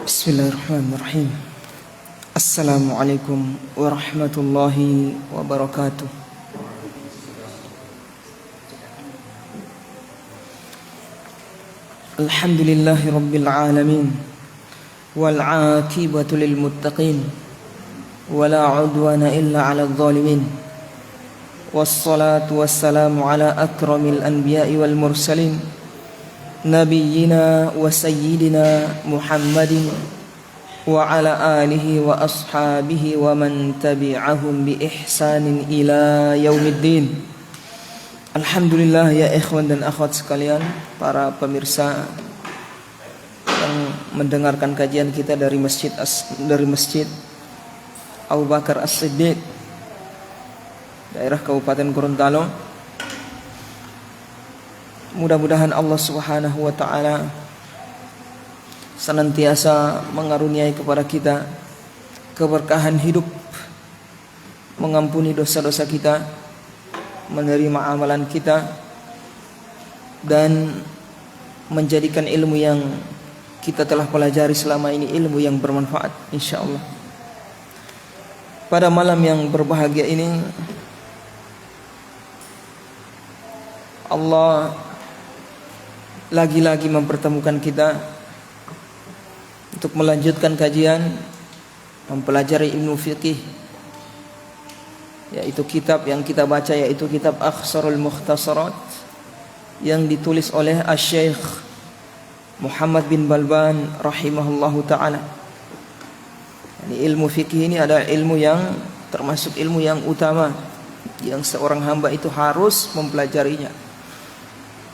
Bismillahirrahmanirrahim. Assalamualaikum warahmatullahi wabarakatuh. Alhamdulillahi rabbil alamin, wal aqibatu lil muttaqin, wala udwana illa 'alal zalimin. Wassalatu wassalamu ala akramil anbiya'i wal mursalin, nabiyyina wa sayyidina Muhammadin wa ala alihi wa ashabihi wa man tabi'ahum bi ihsanin ila yaumiddin. Alhamdulillah ya ikhwan dan akhwat sekalian, para pemirsa yang mendengarkan kajian kita dari masjid Abu Bakar As-Siddiq, daerah Kabupaten Gorontalo. Mudah-mudahan Allah Subhanahu wa taala senantiasa mengaruniai kepada kita keberkahan hidup, mengampuni dosa-dosa kita, menerima amalan kita, dan menjadikan ilmu yang kita telah pelajari selama ini ilmu yang bermanfaat insyaallah. Pada malam yang berbahagia ini Allah lagi-lagi mempertemukan kita untuk melanjutkan kajian mempelajari ilmu fiqih, yaitu kitab yang kita baca, yaitu kitab Akhsarul Mukhtasarat yang ditulis oleh Asy-Syaikh Muhammad bin Balban rahimahullahu taala. Ilmu fikih ini adalah ilmu yang termasuk ilmu yang utama yang seorang hamba itu harus mempelajarinya.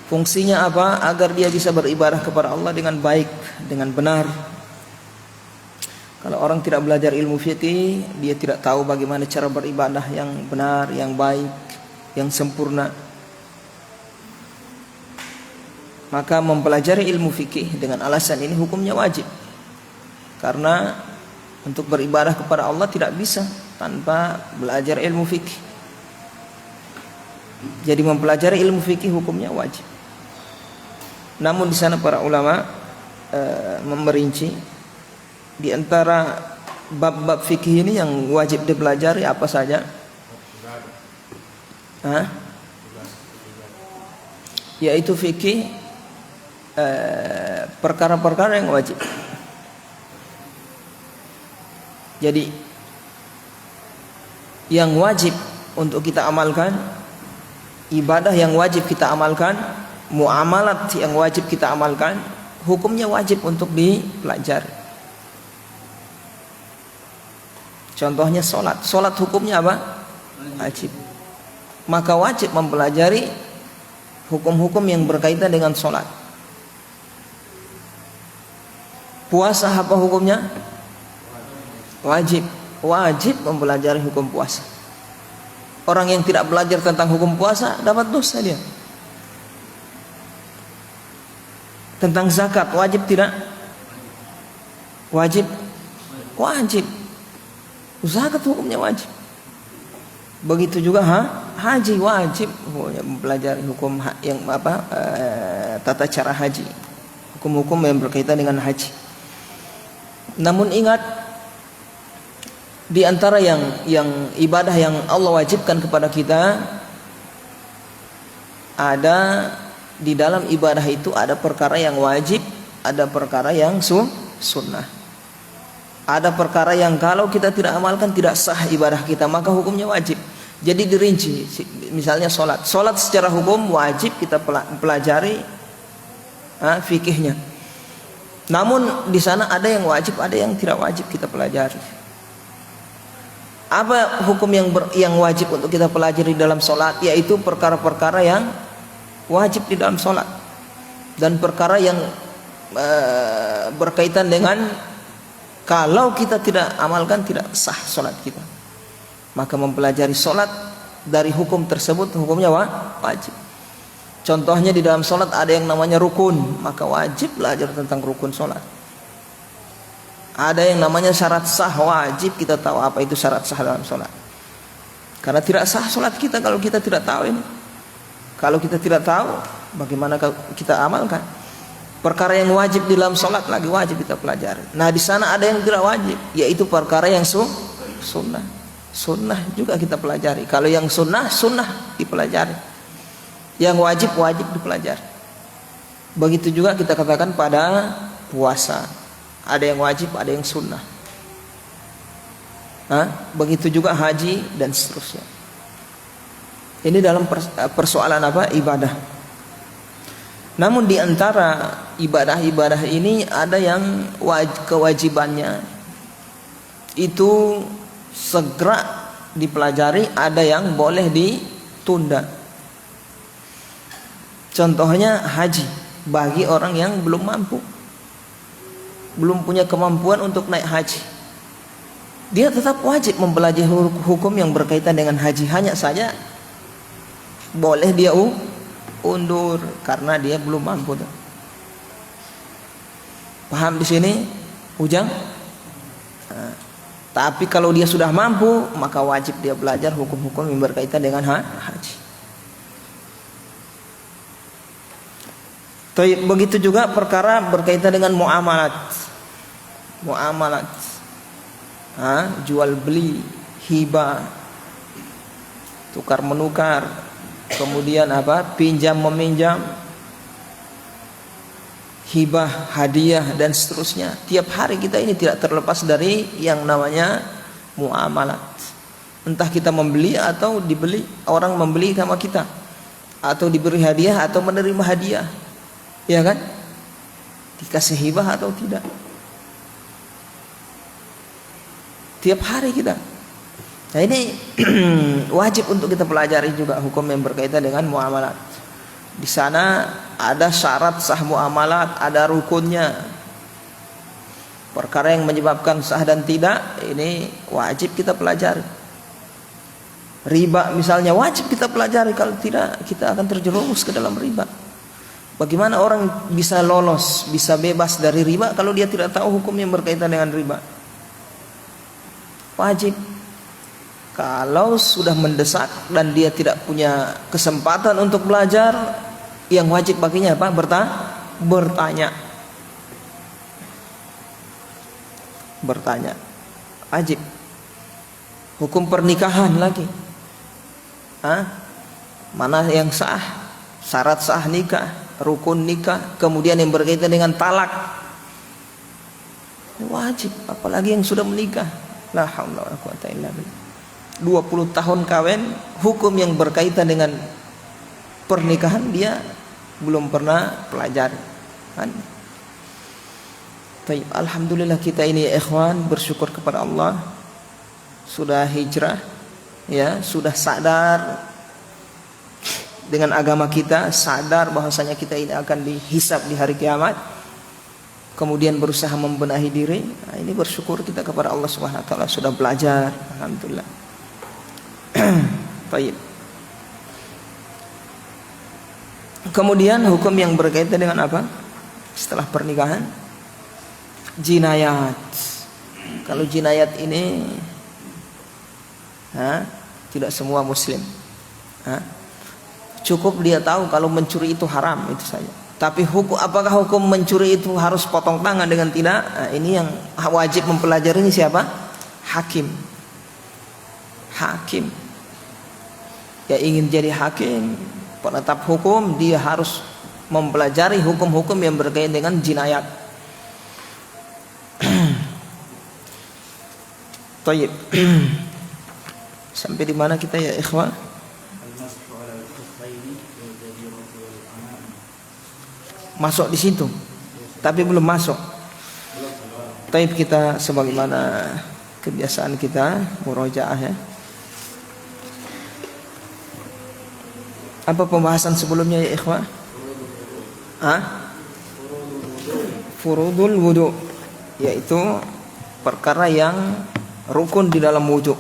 Fungsinya apa? Agar dia bisa beribadah kepada Allah dengan baik, dengan benar. Kalau orang tidak belajar ilmu fikih, dia tidak tahu bagaimana cara beribadah yang benar, yang baik, yang sempurna. Maka mempelajari ilmu fikih dengan alasan ini hukumnya wajib. Karena untuk beribadah kepada Allah tidak bisa tanpa belajar ilmu fikih. Jadi mempelajari ilmu fikih hukumnya wajib. Namun di sana para ulama memerinci di antara bab-bab fikih ini yang wajib dipelajari apa saja? Yaitu fikih perkara-perkara yang wajib. Jadi yang wajib untuk kita amalkan, ibadah yang wajib kita amalkan, muamalat yang wajib kita amalkan, hukumnya wajib untuk dipelajari. Contohnya sholat. Sholat hukumnya apa? Wajib. Maka wajib mempelajari hukum-hukum yang berkaitan dengan sholat. Puasa apa hukumnya? Wajib. Wajib mempelajari hukum puasa. Orang yang tidak belajar tentang hukum puasa dapat dosa dia. Tentang zakat wajib tidak? Wajib. Wajib. Zakat hukumnya wajib. Begitu juga haji wajib mempelajari hukum yang tata cara haji, hukum-hukum yang berkaitan dengan haji. Namun ingat, di antara yang ibadah yang Allah wajibkan kepada kita, ada di dalam ibadah itu ada perkara yang wajib, ada perkara yang sunnah. Ada perkara yang kalau kita tidak amalkan tidak sah ibadah kita, maka hukumnya wajib. Jadi dirinci, misalnya sholat. Sholat secara hukum wajib kita pelajari fikihnya. Namun di sana ada yang wajib, ada yang tidak wajib kita pelajari. Apa hukum yang wajib untuk kita pelajari dalam sholat? Yaitu perkara-perkara yang wajib di dalam sholat, dan perkara yang berkaitan dengan kalau kita tidak amalkan tidak sah sholat kita. Maka mempelajari sholat dari hukum tersebut hukumnya wajib. Contohnya di dalam sholat ada yang namanya rukun, maka wajib belajar tentang rukun sholat. Ada yang namanya syarat sah, wajib kita tahu apa itu syarat sah dalam sholat. Karena tidak sah sholat kita kalau kita tidak tahu ini. Kalau kita tidak tahu, bagaimana kita amalkan? Perkara yang wajib di dalam sholat lagi wajib kita pelajari. Nah di sana ada yang tidak wajib, yaitu perkara yang sunnah. Sunnah juga kita pelajari. Kalau yang sunnah dipelajari. Yang wajib dipelajari. Begitu juga kita katakan pada puasa. Ada yang wajib, ada yang sunnah. Begitu juga haji dan seterusnya. Ini dalam persoalan apa? Ibadah. Namun di antara ibadah-ibadah ini ada yang kewajibannya itu segera dipelajari, ada yang boleh ditunda. Contohnya haji bagi orang yang belum mampu, belum punya kemampuan untuk naik haji. Dia tetap wajib mempelajari hukum yang berkaitan dengan haji, hanya saja boleh dia undur karena dia belum mampu. Paham di sini, Ujang? Tapi kalau dia sudah mampu, maka wajib dia belajar hukum-hukum yang berkaitan dengan haji. Begitu juga perkara berkaitan dengan muamalat. Jual beli, hibah, tukar menukar, kemudian pinjam meminjam, hibah, hadiah dan seterusnya. Tiap hari kita ini tidak terlepas dari yang namanya muamalat. Entah kita membeli atau dibeli, orang membeli sama kita, atau diberi hadiah atau menerima hadiah, ya kan? Dikasih hibah atau tidak. Tiap hari kita. Nah ini wajib untuk kita pelajari juga hukum yang berkaitan dengan muamalat. Di sana ada syarat sah muamalat, ada rukunnya. Perkara yang menyebabkan sah dan tidak, ini wajib kita pelajari. Riba misalnya wajib kita pelajari, kalau tidak kita akan terjerumus ke dalam riba. Bagaimana orang bisa lolos, bisa bebas dari riba kalau dia tidak tahu hukum yang berkaitan dengan riba? Wajib. Kalau sudah mendesak dan dia tidak punya kesempatan untuk belajar, yang wajib baginya apa? Bertanya. Wajib. Hukum pernikahan lagi. Mana yang sah? Syarat sah nikah, rukun nikah, kemudian yang berkaitan dengan talak. Wajib, apalagi yang sudah menikah. La haula wala quwata illa billah. 20 tahun kawin, hukum yang berkaitan dengan pernikahan dia belum pernah pelajari kan? Alhamdulillah kita ini ya ikhwan, bersyukur kepada Allah sudah hijrah, ya, sudah sadar dengan agama kita, sadar bahwasanya kita ini akan dihisab di hari kiamat, kemudian berusaha membenahi diri. Nah, ini bersyukur kita kepada Allah Subhanahu wa taala sudah belajar, alhamdulillah. Baik. Kemudian hukum yang berkaitan dengan apa? Setelah pernikahan, jinayat. Kalau jinayat ini tidak semua muslim. Cukup dia tahu kalau mencuri itu haram, itu saja. Tapi apakah hukum mencuri itu harus potong tangan dengan tidak? Nah, ini yang wajib mempelajarinya siapa? Hakim. Ya ingin jadi hakim, penetap hukum, dia harus mempelajari hukum-hukum yang berkaitan dengan jinayat. Baik. Sampai di mana kita ya ikhwan? Masuk di situ, tapi belum masuk. Baik, kita sebagaimana kebiasaan kita murojaah ya. Apa pembahasan sebelumnya ya ikhwah? Furudul wudu, yaitu perkara yang rukun di dalam wudu.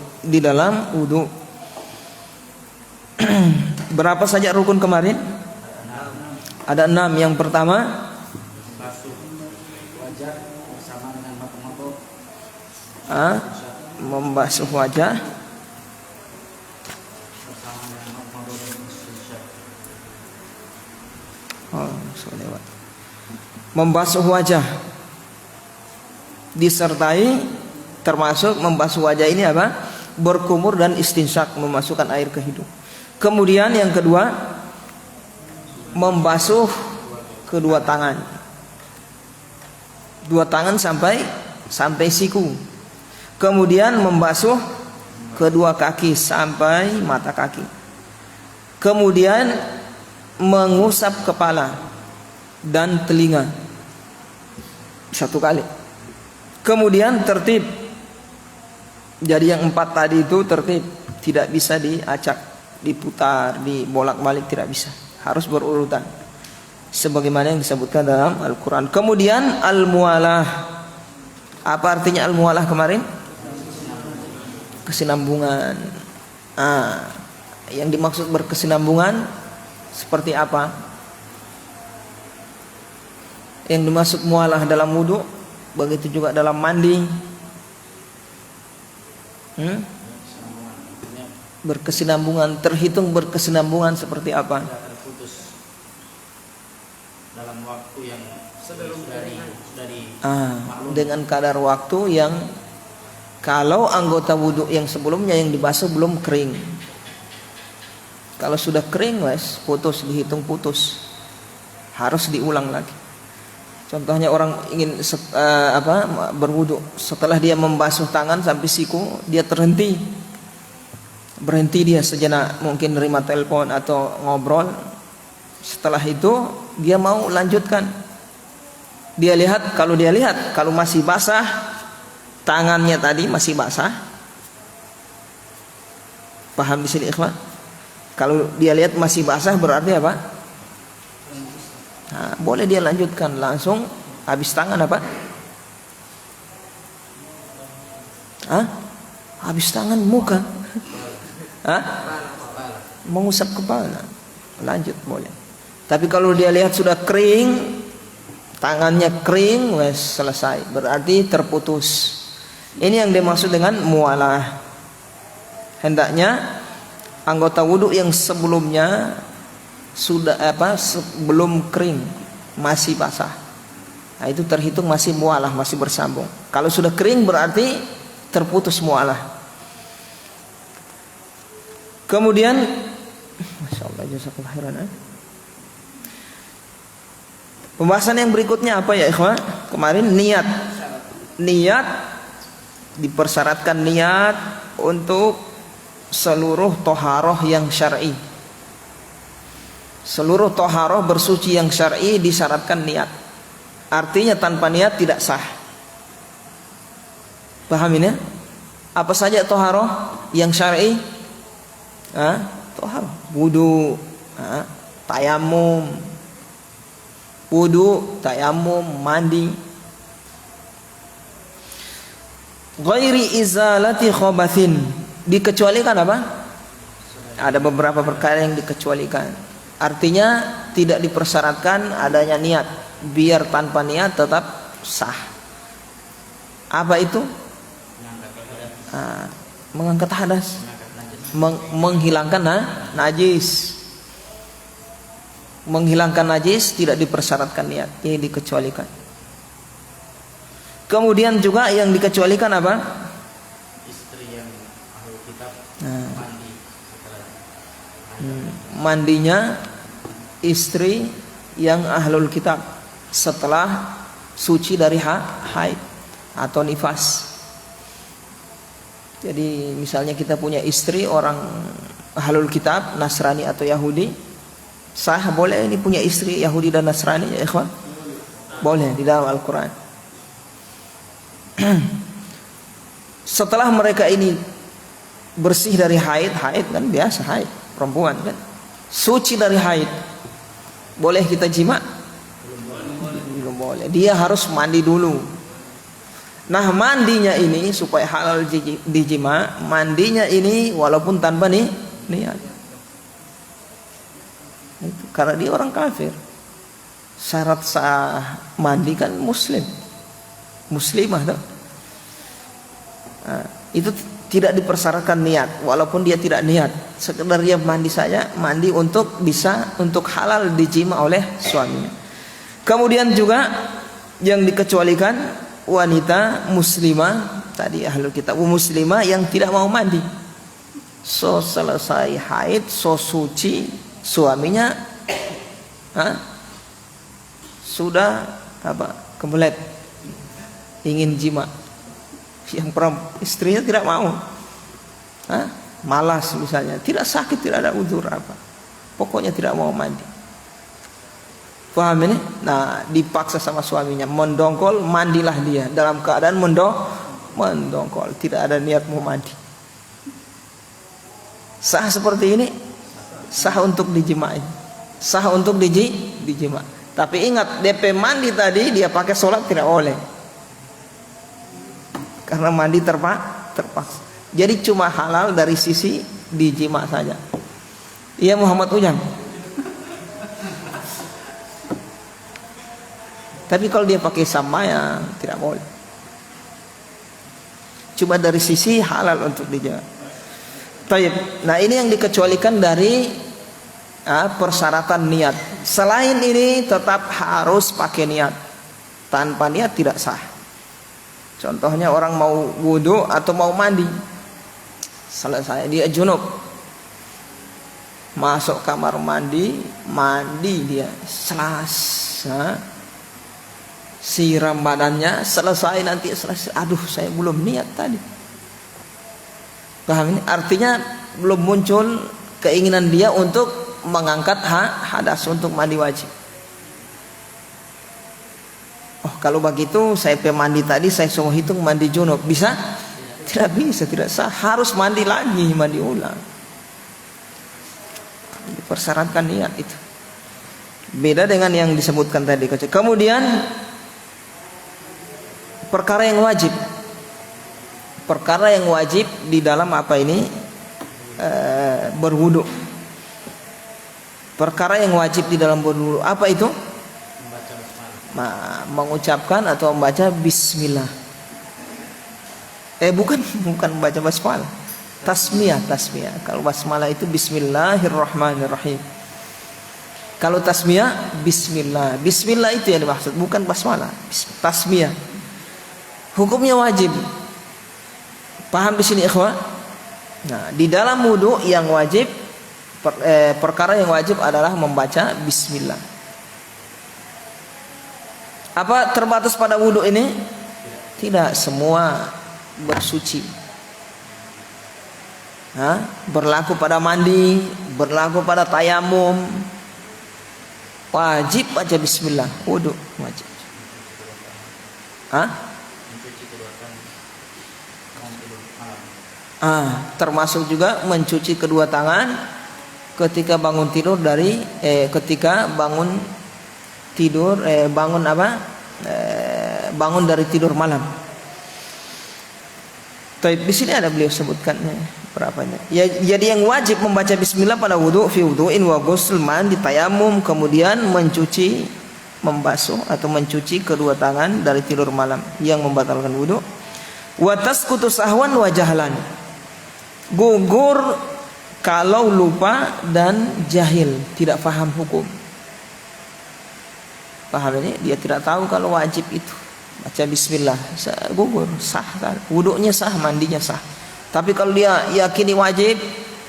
Berapa saja rukun kemarin? Ada 6. Yang pertama membasuh wajah. Oh, sudah lewat. membasuh wajah, disertai termasuk membasuh wajah ini apa? Berkumur dan istinsyak, memasukkan air ke hidung. Kemudian yang kedua, membasuh kedua tangan. Dua tangan sampai siku. Kemudian membasuh kedua kaki sampai mata kaki. Kemudian mengusap kepala dan telinga 1 kali. Kemudian tertib. Jadi yang 4 tadi itu tertib, tidak bisa diacak, diputar, dibolak-balik, tidak bisa. Harus berurutan sebagaimana yang disebutkan dalam Al-Qur'an. Kemudian al-muwalah. Apa artinya al-muwalah kemarin? Kesinambungan. Yang dimaksud berkesinambungan seperti apa? Yang dimaksud muwalah dalam wudu, begitu juga dalam mandi. Berkesinambungan, terhitung berkesinambungan seperti apa? Terputus dalam waktu yang dari dengan kadar waktu yang kalau anggota wudhu yang sebelumnya yang dibasuh belum kering. Kalau sudah kering wes putus, dihitung putus, harus diulang lagi. Contohnya orang ingin berwudu, setelah dia membasuh tangan sampai siku, dia berhenti dia sejenak, mungkin nerima telepon atau ngobrol. Setelah itu dia mau lanjutkan, kalau dia lihat kalau masih basah, tangannya tadi masih basah, paham di sini ikhwan? Kalau dia lihat masih basah berarti apa? Boleh dia lanjutkan langsung habis tangan apa? Habis tangan muka? Mengusap kepala. Lanjut boleh. Tapi kalau dia lihat sudah kering, tangannya kering, wes selesai. Berarti terputus. Ini yang dimaksud dengan muwalah. Hendaknya anggota wudu yang sebelumnya sebelum kering masih basah, itu terhitung masih mualah, masih bersambung. Kalau sudah kering berarti terputus mualah. Kemudian masyaallah jazakallahu khairan. Pembahasan yang berikutnya apa ya ikhwan? Kemarin niat dipersyaratkan niat untuk seluruh toharoh yang syar'i. Seluruh toharoh bersuci yang syar'i disyaratkan niat. Artinya tanpa niat tidak sah. Paham ini? Apa saja toharoh yang syar'i? Toharoh wudu, tayamum, mandi. Ghairi izalati khobathin, dikecualikan apa? Ada beberapa perkara yang dikecualikan. Artinya tidak dipersyaratkan adanya niat, biar tanpa niat tetap sah. Apa itu? Mengangkat hadas, menghilangkan najis. Menghilangkan najis tidak dipersyaratkan niat, ini dikecualikan. Kemudian juga yang dikecualikan apa? Istri yang ahli kitab mandi setelah mandinya istri yang ahlul kitab setelah suci dari haid atau nifas. Jadi misalnya kita punya istri orang ahlul kitab, Nasrani atau Yahudi, sah boleh ini punya istri Yahudi dan Nasrani ya ikhwan? Boleh di dalam Al-Quran. Setelah mereka ini bersih dari haid kan biasa haid perempuan kan, suci dari haid, boleh kita jima? Belum boleh. Dia harus mandi dulu. Nah mandinya ini supaya halal dijima, mandinya ini walaupun tanpa niat. Itu karena dia orang kafir. Syarat sah mandi kan muslimah tuh. Itu tidak dipersyaratkan niat, walaupun dia tidak niat, sekedar dia mandi saja, mandi untuk halal dijima oleh suaminya. Kemudian juga yang dikecualikan wanita muslimah, tadi ahlul kitab muslimah yang tidak mau mandi. So selesai haid, so suci, suaminya sudah kebelet ingin jima, yang istrinya tidak mau, malas misalnya, tidak sakit, tidak ada uzur pokoknya tidak mau mandi. Paham ini? Nah, dipaksa sama suaminya, mendongkol, mandilah dia dalam keadaan mendongkol, tidak ada niat mau mandi. Sah seperti ini? Sah untuk dijimai, sah untuk dijima. Tapi ingat, DP mandi tadi dia pakai sholat tidak boleh, karena mandi terpaksa. Jadi cuma halal dari sisi dijima saja. Iya Muhammad Ujang. Tapi kalau dia pakai samaya tidak boleh. Cuma dari sisi halal untuk dijima. Taib. Nah, ini yang dikecualikan dari persyaratan niat. Selain ini tetap harus pakai niat. Tanpa niat tidak sah. Contohnya orang mau wudu atau mau mandi, selesai dia junub, masuk kamar mandi dia, siram badannya, selesai, aduh saya belum niat tadi. Paham ini? Artinya belum muncul keinginan dia untuk mengangkat hadas untuk mandi wajib. Oh, kalau begitu saya mandi tadi saya suruh hitung mandi junub, bisa? Tidak bisa, tidak sah. Harus mandi lagi, mandi ulang. Dipersyaratkan niat itu. Beda dengan yang disebutkan tadi. Kemudian perkara yang wajib. Perkara yang wajib di dalam apa ini? Berwudu. Perkara yang wajib di dalam berwudu apa itu? Mengucapkan atau membaca bismillah. Bukan membaca basmalah. Tasmiyah. Kalau basmalah itu bismillahirrahmanirrahim. Kalau tasmiyah bismillah. Bismillah itu yang dimaksud, bukan basmalah. Tasmiyah. Hukumnya wajib. Paham di sini ikhwah? Nah, di dalam wudu yang wajib, perkara yang wajib adalah membaca bismillah. Apa terbatas pada wudu ini? Tidak, semua bersuci. Berlaku pada mandi, berlaku pada tayamum. Wajib baca bismillah, wudu wajib. Termasuk juga mencuci kedua tangan ketika bangun tidur ketika bangun tidur bangun dari tidur malam. Di sini ada beliau sebutkannya berapanya. Ya, jadi yang wajib membaca bismillah pada wudu, fi wudu'in wa ghusl, mandi, tayamum, kemudian membasuh atau mencuci kedua tangan dari tidur malam yang membatalkan wudu. Wa tasqutu sahwan wa jahlan. Gugur kalau lupa dan jahil, tidak paham hukum. Paham ini? Dia tidak tahu kalau wajib itu baca bismillah, gugur, sah, wudunya sah, mandinya sah. Tapi kalau dia yakini wajib,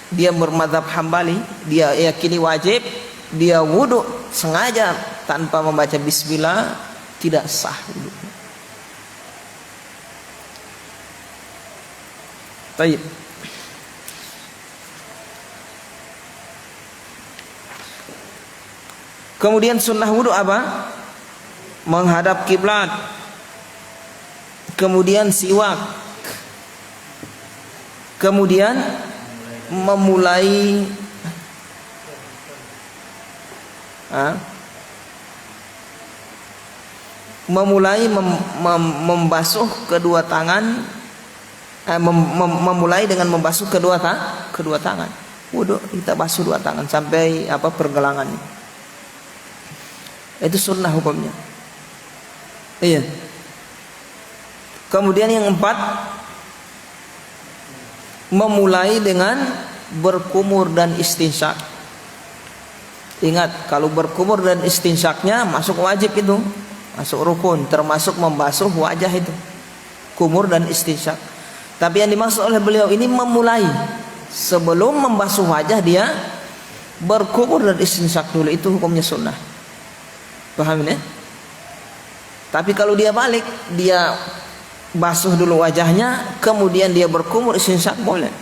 dia bermadzhab Hambali, dia yakini wajib, dia wudu sengaja tanpa membaca bismillah, tidak sah wudunya. Baik. Kemudian sunnah wudu apa? Menghadap kiblat. Kemudian siwak. Kemudian memulai membasuh kedua tangan, memulai dengan membasuh kedua tangan. Wudu kita basuh dua tangan sampai pergelangan. Itu sunnah hukumnya. Iya. Kemudian yang 4, memulai dengan berkumur dan istinsyak. Ingat, kalau berkumur dan istinsyaknya masuk wajib itu, masuk rukun, termasuk membasuh wajah itu, kumur dan istinsyak. Tapi yang dimaksud oleh beliau ini memulai, sebelum membasuh wajah dia berkumur dan istinsyak dulu, itu hukumnya sunnah. Paham ini? Tapi kalau dia balik, dia basuh dulu wajahnya, kemudian dia berkumur istinsyak, boleh.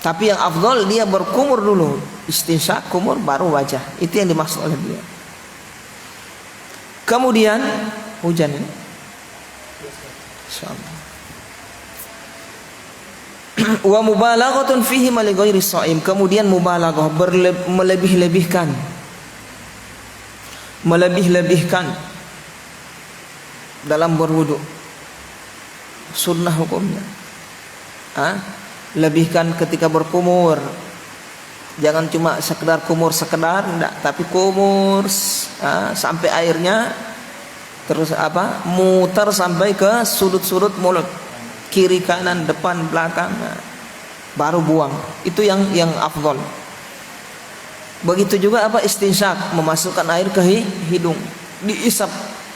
Tapi yang afdal dia berkumur dulu, istinsyak, kumur, baru wajah. Itu yang dimaksud oleh beliau. Kemudian hujan ini, insyaallah. Wa mubalaghatun fihi ma li ghairi shaim. Kemudian mubalaghah, melebih-lebihkan dalam berwudu. Sunnah hukumnya. Lebihkan ketika berkumur. Jangan cuma sekedar kumur sekedar, enggak, tapi kumur sampai airnya terus muter sampai ke sudut-sudut mulut, kiri kanan depan belakang, baru buang. Itu yang afdal. Begitu juga istinsyak, memasukkan air ke hidung, diisap,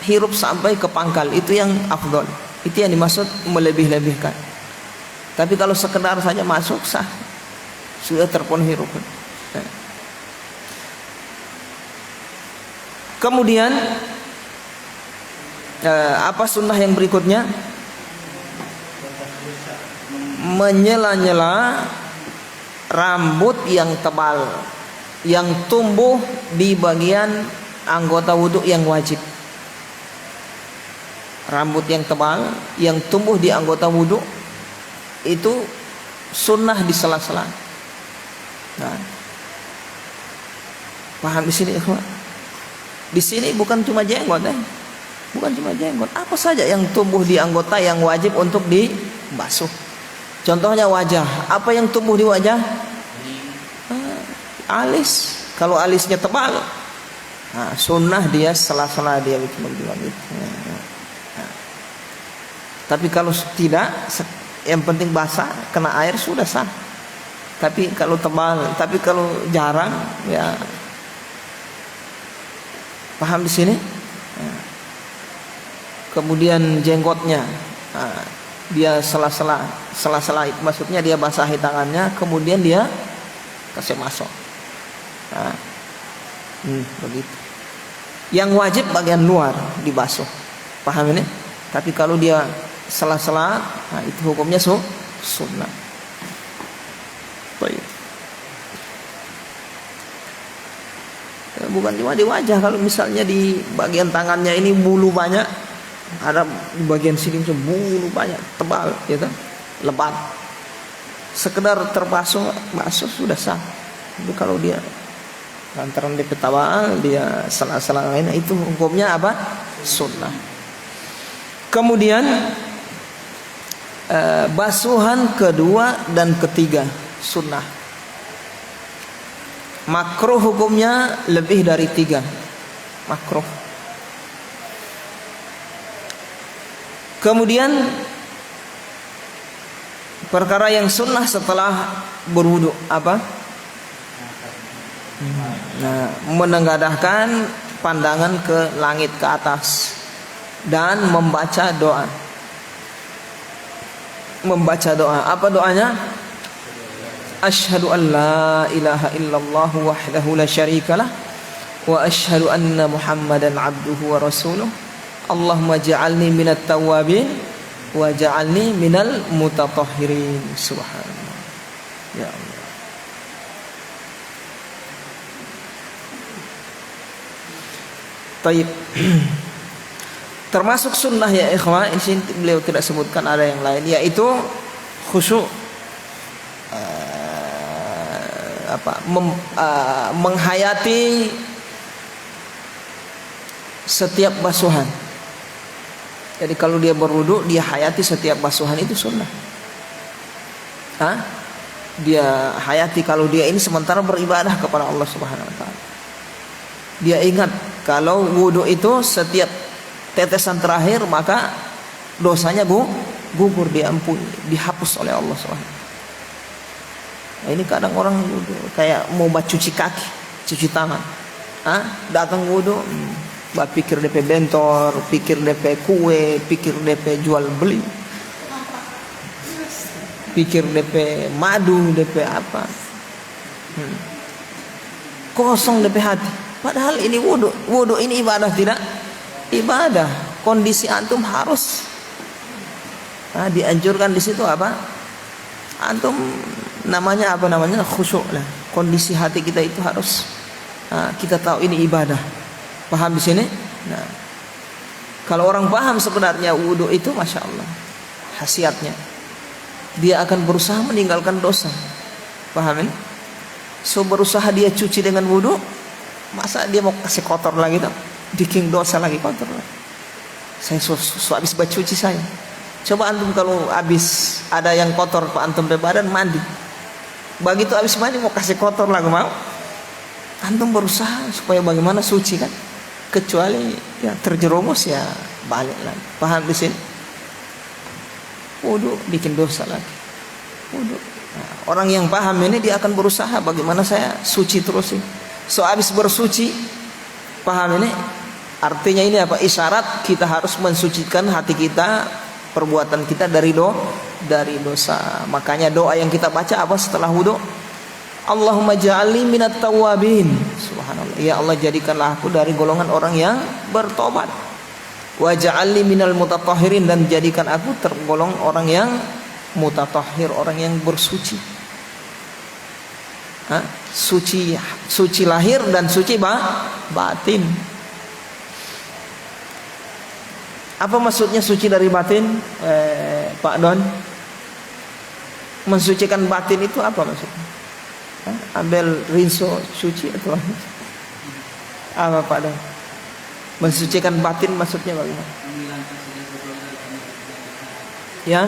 hirup sampai ke pangkal, itu yang afdal. Itu yang dimaksud melebih-lebihkan. Tapi kalau sekedar saja masuk sah, sudah terpenuhi rukun. Kemudian apa sunnah yang berikutnya? Menyela-nyela rambut yang tebal yang tumbuh di bagian anggota wudhu yang wajib. Rambut yang tebal yang tumbuh di anggota wudhu itu sunnah di sela-sela. Paham di sini, ikhwan? Di sini bukan cuma jenggot, bukan cuma jenggot. Apa saja yang tumbuh di anggota yang wajib untuk dibasuh. Contohnya wajah. Apa yang tumbuh di wajah? Alis. Kalau alisnya tebal, sunnah dia sela-sela dia gitu. Tapi kalau tidak, yang penting basah, kena air sudah sah. Tapi kalau tebal, tapi kalau jarang, ya. Paham di sini? Kemudian jenggotnya, dia sela-sela, maksudnya dia basahi tangannya, kemudian dia kasih masuk. Begitu. Yang wajib bagian luar dibasuh. Paham ini? Tapi kalau dia sela-sela, itu hukumnya sunnah. Baik. Bukan cuma di wajah, kalau misalnya di bagian tangannya ini bulu banyak, ada di bagian sini bulu banyak, tebal, gitu, lebat. Sekedar terbasuh, sudah sah. Tapi kalau dia lantaran dia ketawaan, dia sela-sela lainnya, itu hukumnya apa? Sunnah. Kemudian basuhan kedua dan ketiga sunnah. Makruh hukumnya lebih dari 3. Makruh. Kemudian perkara yang sunnah setelah berwudu apa? Menengadahkan pandangan ke langit, ke atas, dan membaca doa. Membaca doa. Apa doanya? Asyhadu an la ilaha illallah wahdahu la syarikalah wa asyhadu anna Muhammadan abduhu wa rasuluh. Allahumma ja'alni minat tawwabin wa ja'alni minal mutatahhirin. Subhanallah. Ya Allah. Taib. Termasuk sunnah ya ikhwan, di sini beliau tidak sebutkan, ada yang lain, yaitu khusyuk, menghayati setiap basuhan. Jadi kalau dia berwudu, dia hayati setiap basuhan, itu sunnah. Dia hayati kalau dia ini sementara beribadah kepada Allah Subhanahu wa taala. Dia ingat kalau wudu itu setiap tetesan terakhir, maka dosanya gugur, diampuni, dihapus oleh Allah Subhanahu. Nah, ini kadang orang wudu kayak mau cuci kaki, cuci tangan. Datang wudu, pikir DP bentor, pikir DP kue, pikir DP jual beli, pikir DP madu, DP apa. Kosong DP hati. Padahal ini wudu. Wudu ini ibadah tidak? Ibadah. Kondisi antum harus dianjurkan di situ apa? Antum namanya khusyuk lah. Kondisi hati kita itu harus kita tahu ini ibadah. Paham di sini? Nah, kalau orang paham sebenarnya wudu itu, masya Allah, khasiatnya dia akan berusaha meninggalkan dosa. Paham ini? So berusaha dia cuci dengan wudu, masa dia mau kasih kotor lagi tuh, bikin dosa lagi kotor lagi. Saya habis cuci saya. Coba antum kalau habis ada yang kotor pak antum di badan mandi, begitu habis mandi mau kasih kotor lagi mau, antum berusaha supaya bagaimana suci kan, kecuali ya terjerumus ya balik lagi. Paham di sini? Wudu bikin dosa lagi. Wudu. Nah, orang yang paham ini dia akan berusaha bagaimana saya suci terus ini. So habis bersuci, paham ini? Artinya ini apa? Isyarat kita harus mensucikan hati kita, perbuatan kita dari dosa. Makanya doa yang kita baca apa setelah wudu? Allahumma ja'alni minat tawwabin. Subhanallah. Ya Allah, jadikanlah aku dari golongan orang yang bertobat. Wa ja'alni minal mutatahhirin, dan jadikan aku tergolong orang yang mutatahhir, orang yang bersuci. Suci lahir dan suci batin. Apa maksudnya suci dari batin, Pak Don? Mensucikan batin itu apa maksudnya? Ambil rinso suci atau apa Pak Don? Mensucikan batin maksudnya bagaimana? Ya?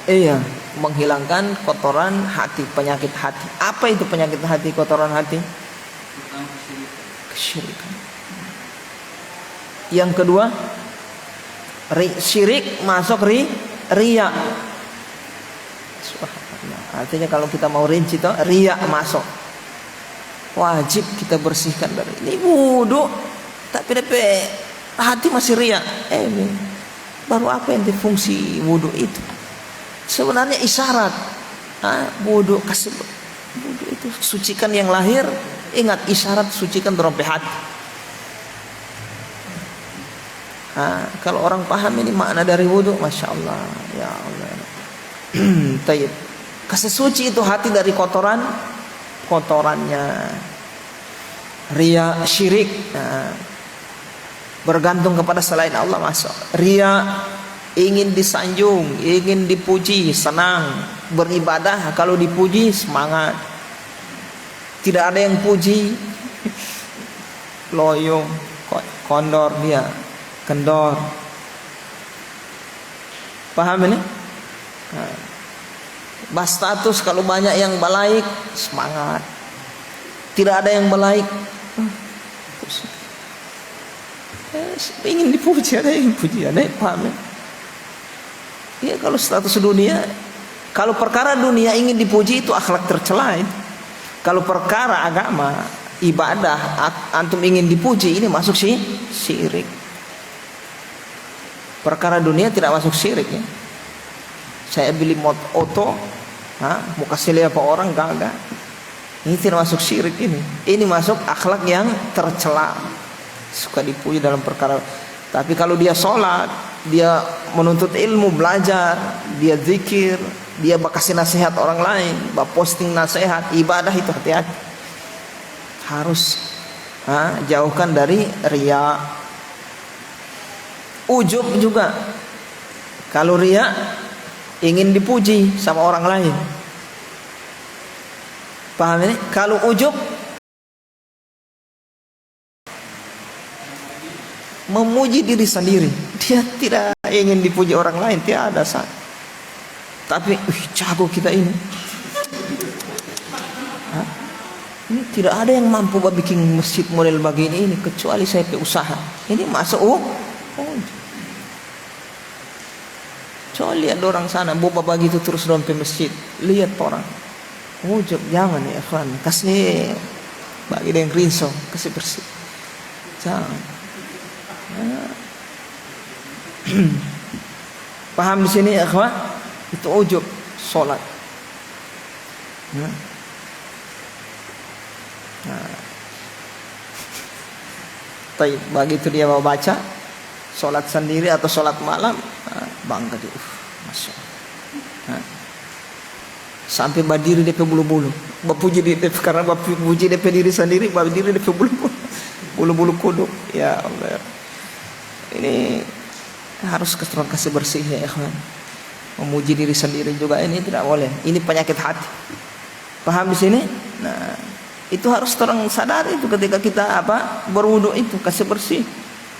Iya, menghilangkan kotoran hati, penyakit hati. Apa itu penyakit hati, kotoran hati? Kesyirikan. Yang kedua, syirik masuk riya. Artinya kalau kita mau rinci itu riya masuk. Wajib kita bersihkan dari ini wudu, tapi hati masih riya. Baru apa yang fungsi wudu itu? Sebenarnya isyarat. Wudu kasih wudu itu sucikan yang lahir. Ingat, isyarat sucikan sampai hati. Kalau orang paham ini makna dari wudu, masya Allah, ya Allah. Tayyib. Kasih suci itu hati dari kotorannya riya, syirik, bergantung kepada selain Allah masuk. Riya, ingin disanjung, ingin dipuji, senang, beribadah kalau dipuji semangat. Tidak ada yang puji, loyo, kondor dia, kendor. Paham ini? Status kalau banyak yang balaik, semangat. Tidak ada yang balaik, ingin dipuji, ada yang puji, ada yang paham. Ya kalau status dunia, kalau perkara dunia ingin dipuji itu akhlak tercela. Kalau perkara agama, ibadah, antum ingin dipuji, ini masuk syirik. Perkara dunia tidak masuk syirik ya. Saya beli auto, mau kasih lihat apa orang, enggak. Ini tidak masuk syirik ini. Ini masuk akhlak yang tercela. Suka dipuji dalam perkara. Tapi kalau dia sholat, dia menuntut ilmu, belajar, dia zikir, dia kasih nasihat orang lain, posting nasihat, ibadah, itu hati-hati. Harus jauhkan dari riya. Ujub juga. Kalau riya, ingin dipuji sama orang lain. Paham ini? Kalau ujub, memuji diri sendiri. Dia tidak ingin dipuji orang lain, tiada saat. Tapi jago kita ini. Ini tidak ada yang mampu bikin masjid model begini ini kecuali saya usaha. Ini masuk Coba lihat orang sana, bawa begitu terus dompe masjid. Lihat orang. Ujub, jangan ya ikhwan. Kasih bagi yang rinso, kasih bersih. Jangan. Paham di sini ikhwan? Itu ujub salat. Taib, begitu dia mau baca sholat sendiri atau sholat malam, bangga dia, masya Allah. Sampai berdiri DP bulu-bulu, bapuji DP karena bapuji DP diri sendiri, berdiri DP bulu-bulu kuduk. Ya Allah, ini harus kasih bersih ya ikhwan. Memuji diri sendiri juga ini tidak boleh. Ini penyakit hati. Paham di sini? Nah, itu harus terang sadar itu ketika kita berwudu itu kasih bersih.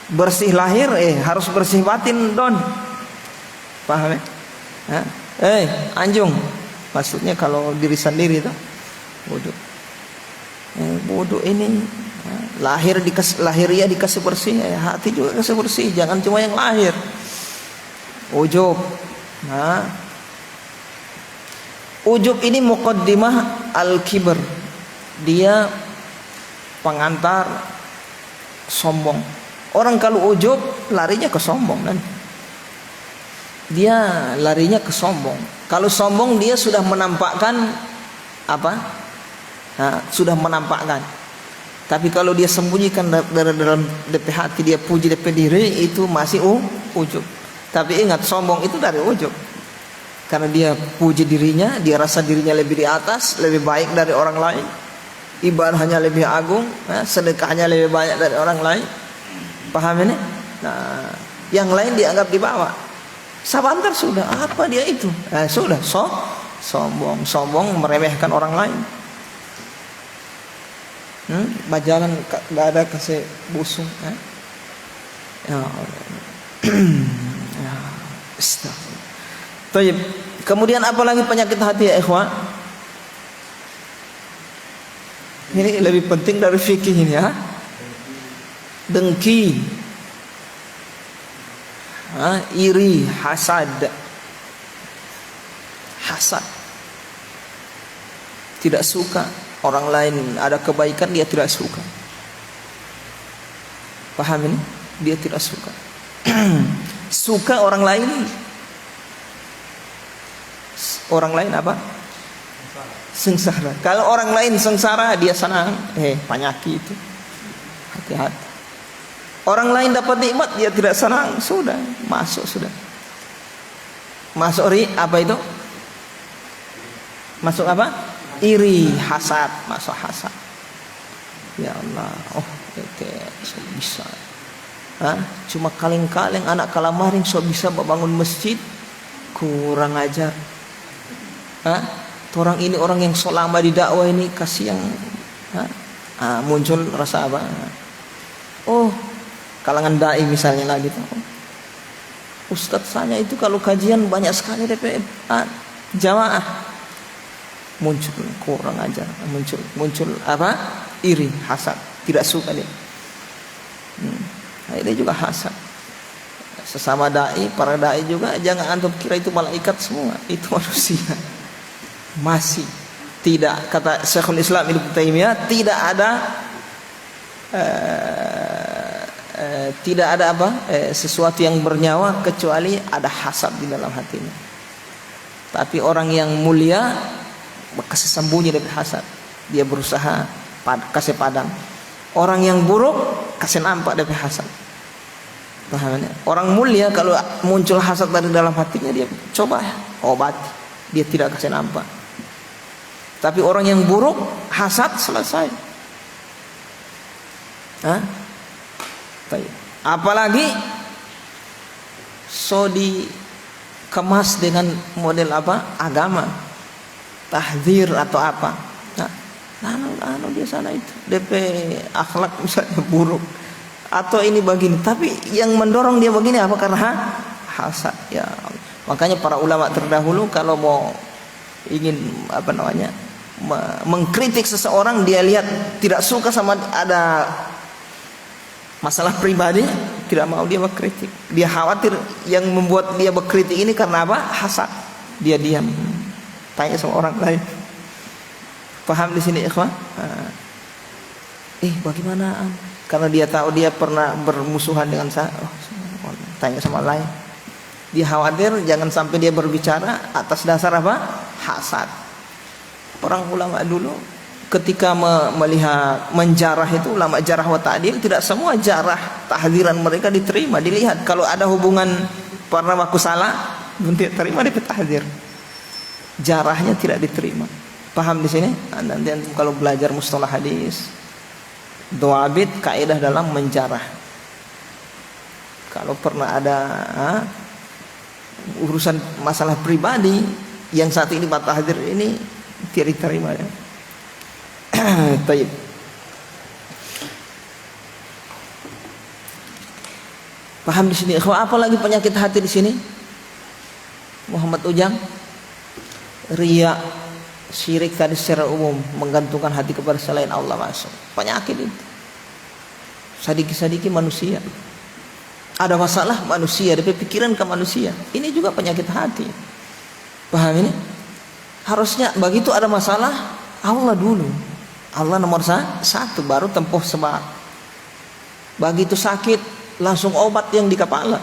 Bersih lahir harus bersih batin don. Paham ya? Anjung. Maksudnya kalau diri sendiri itu wudu. Wudu ini lahiriah dikasih bersih, hati juga kasih bersih. Jangan cuma yang lahir. Ujub. Ujub ini muqaddimah al-kibr. Dia pengantar sombong. Orang kalau ujub larinya ke sombong kan. Dia larinya ke sombong. Kalau sombong dia sudah menampakkan sudah menampakkan. Tapi kalau dia sembunyikan dari dalam DP hati, dia puji DP diri, itu masih ujub. Tapi ingat, sombong itu dari ujub. Karena dia puji dirinya, dia rasa dirinya lebih di atas, lebih baik dari orang lain. Ibadahnya lebih agung, sedekahnya lebih banyak dari orang lain. Paham ini? Nah, yang lain dianggap di bawah. Sabantar sudah, apa dia itu? Sudah, sombong meremehkan orang lain. Bajalan dada kasih busung. Ya Allah. Ya, astagfirullah. Kemudian apa lagi penyakit hati ya ikhwan? Ini lebih penting dari fikih ini ya. Dengki, iri, hasad. Tidak suka orang lain ada kebaikan, dia tidak suka. Paham ini? Dia tidak suka. Suka orang lain sengsara. Kalau orang lain sengsara, dia senang. Penyakit itu. Hati-hati. Orang lain dapat nikmat, dia tidak senang. Sudah, masuk sudah. Masuk apa itu? Masuk apa? Iri, hasad, masuk hasad. Ya Allah, so bisa. Cuma kaleng-kaleng anak kalamaring so bisa bangun masjid, kurang ajar. Orang ini orang yang so lama di dakwah ini kasih yang muncul rasa apa? Kalangan dai misalnya lagi tuh. Ustadz saya itu kalau kajian banyak sekali DP jamaah. Muncul kurang ajar, muncul apa? Iri, hasad, tidak suka dia. Ini juga hasad. Sesama dai, para dai juga jangan antum kira itu malaikat semua, itu manusia. Masih tidak, kata Syekhul Islam Ibnu Taimiyah, tidak ada sesuatu yang bernyawa kecuali ada hasad di dalam hatinya. Tapi orang yang mulia kasih sembunyi dari hasad, dia berusaha kasih padam. Orang yang buruk kasih nampak dari hasad. Pahamnya? Orang mulia kalau muncul hasad dari dalam hatinya, dia coba obati, dia tidak kasih nampak. Tapi orang yang buruk hasad selesai. Apalagi so dikemas dengan model agama, tahdzir atau apa. Dia sana itu DP akhlak misalnya buruk atau ini begini, tapi yang mendorong dia begini apa? Karena hasad. Ya, makanya para ulama terdahulu kalau mau ingin mengkritik seseorang, dia lihat tidak suka sama ada masalah pribadi, tidak mau dia berkritik. Dia khawatir yang membuat dia berkritik ini karena apa? Hasad. Dia diam, tanya sama orang lain. Paham di sini ikhwan? Bagaimana? Karena dia tahu dia pernah bermusuhan dengan saya. Tanya sama lain. Dia khawatir jangan sampai dia berbicara atas dasar apa? Hasad. Orang ulama dulu ketika melihat menjarah itu, ulama jarah wa ta'dil, tidak semua jarah tahdiran mereka diterima. Dilihat kalau ada hubungan pernah aku salah, tidak terima dia tahdir. Jarahnya tidak diterima. Paham di sini? Nanti kalau belajar mustalah hadis, doabit kaidah dalam menjarah. Kalau pernah ada urusan masalah pribadi yang saat ini tahdir ini tidak diterima ya. Taib. Paham di sini? Apa lagi penyakit hati di sini? Muhammad Ujang, riya, syirik tadi secara umum, menggantungkan hati kepada selain Allah masuk. Penyakit itu. Sadiki-sadiki manusia. Ada masalah manusia, ada pikiran ke manusia. Ini juga penyakit hati. Paham ini? Harusnya begitu ada masalah, Allah dulu. Allah nomor satu, baru tempuh sebab. Begitu sakit, langsung obat yang di kepala.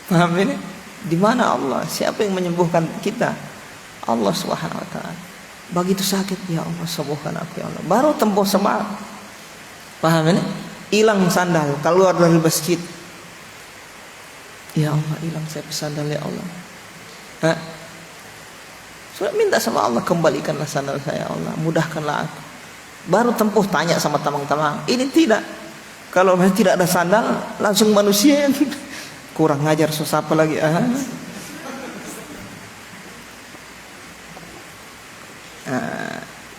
Paham ini? Di mana Allah? Siapa yang menyembuhkan kita? Allah Subhanahu wa taala. Begitu sakit, ya Allah sembuhkan aku ya Allah. Baru tempuh sebab. Paham ini? Hilang sandal, keluar dari masjid. Ya Allah, hilang saya sandal ya Allah. Sudah minta sama Allah, kembalikanlah sandal saya ya Allah, mudahkanlah aku. Baru tempuh tanya sama tamang-tamang. Ini tidak. Kalau tidak ada sandal, langsung manusia yang kurang ngajar susah apa lagi.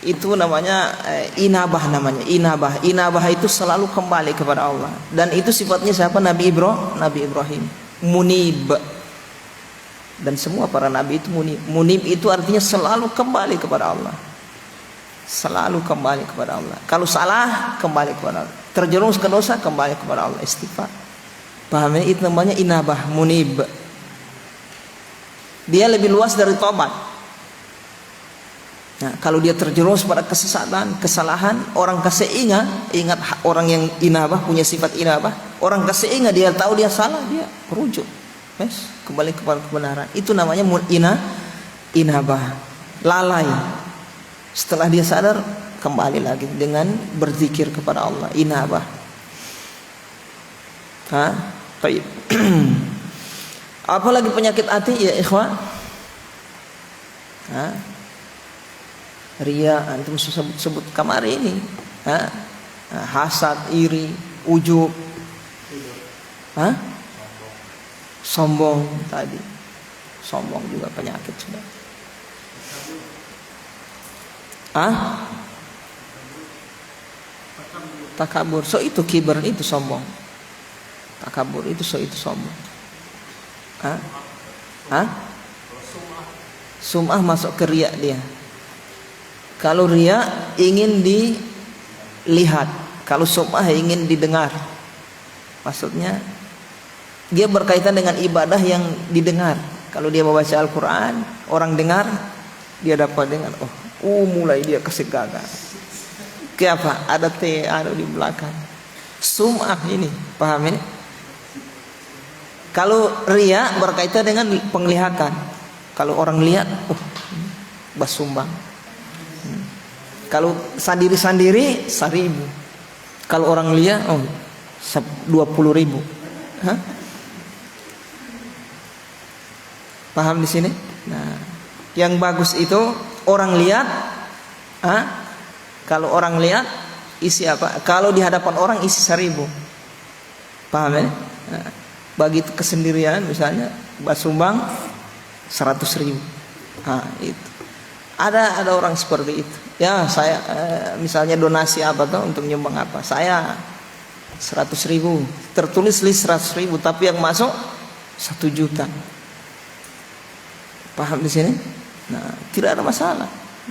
Itu namanya inabah, namanya inabah itu selalu kembali kepada Allah, dan itu sifatnya siapa? Nabi Ibrahim munib, dan semua para nabi itu munib itu artinya selalu kembali kepada Allah, selalu kembali kepada Allah. Kalau salah kembali kepada Allah, terjerumus ke dosa kembali kepada Allah, istighfar. Paham ini? Itu namanya inabah, munib. Dia lebih luas dari tobat. Nah, kalau dia terjerumus pada kesesatan, kesalahan, orang kasih ingat orang yang inabah, punya sifat inabah, orang kasih ingat, dia tahu dia salah, dia rujuk, kembali kepada kebenaran. Itu namanya inabah, lalai. Setelah dia sadar, kembali lagi dengan berzikir kepada Allah, inabah. Baik. Apalagi penyakit hati ya ikhwan? Ria, antum sebut kamari ini, hasad, iri, ujub, sombong tadi, sombong juga penyakit sudah. Takabur, so itu kibar, itu sombong. Takabur itu sombong. Sum'ah masuk ke riya dia. Kalau riya ingin dilihat, kalau sum'ah ingin didengar. Maksudnya dia berkaitan dengan ibadah yang didengar. Kalau dia membaca Al-Quran, orang dengar, dia dapat dengar. Mulai dia kesegagan. Kenapa? Ada di belakang. Sum'ah ini, paham ini? Kalau riya berkaitan dengan penglihatan. Kalau orang lihat, basumbang. Kalau sendiri-sendiri 1.000. Kalau orang lihat 20.000. Paham di sini? Nah, yang bagus itu orang lihat. Kalau orang lihat isi apa? Kalau di hadapan orang isi 1.000. Paham ya? Nah, begitu kesendirian misalnya basumbang 100.000. Itu. Ada orang seperti itu. Ya, saya misalnya donasi apa tuh untuk nyumbang apa? Saya 100.000. Tertulis list 100.000, tapi yang masuk 1 juta. Paham di sini? Nah, tidak ada masalah.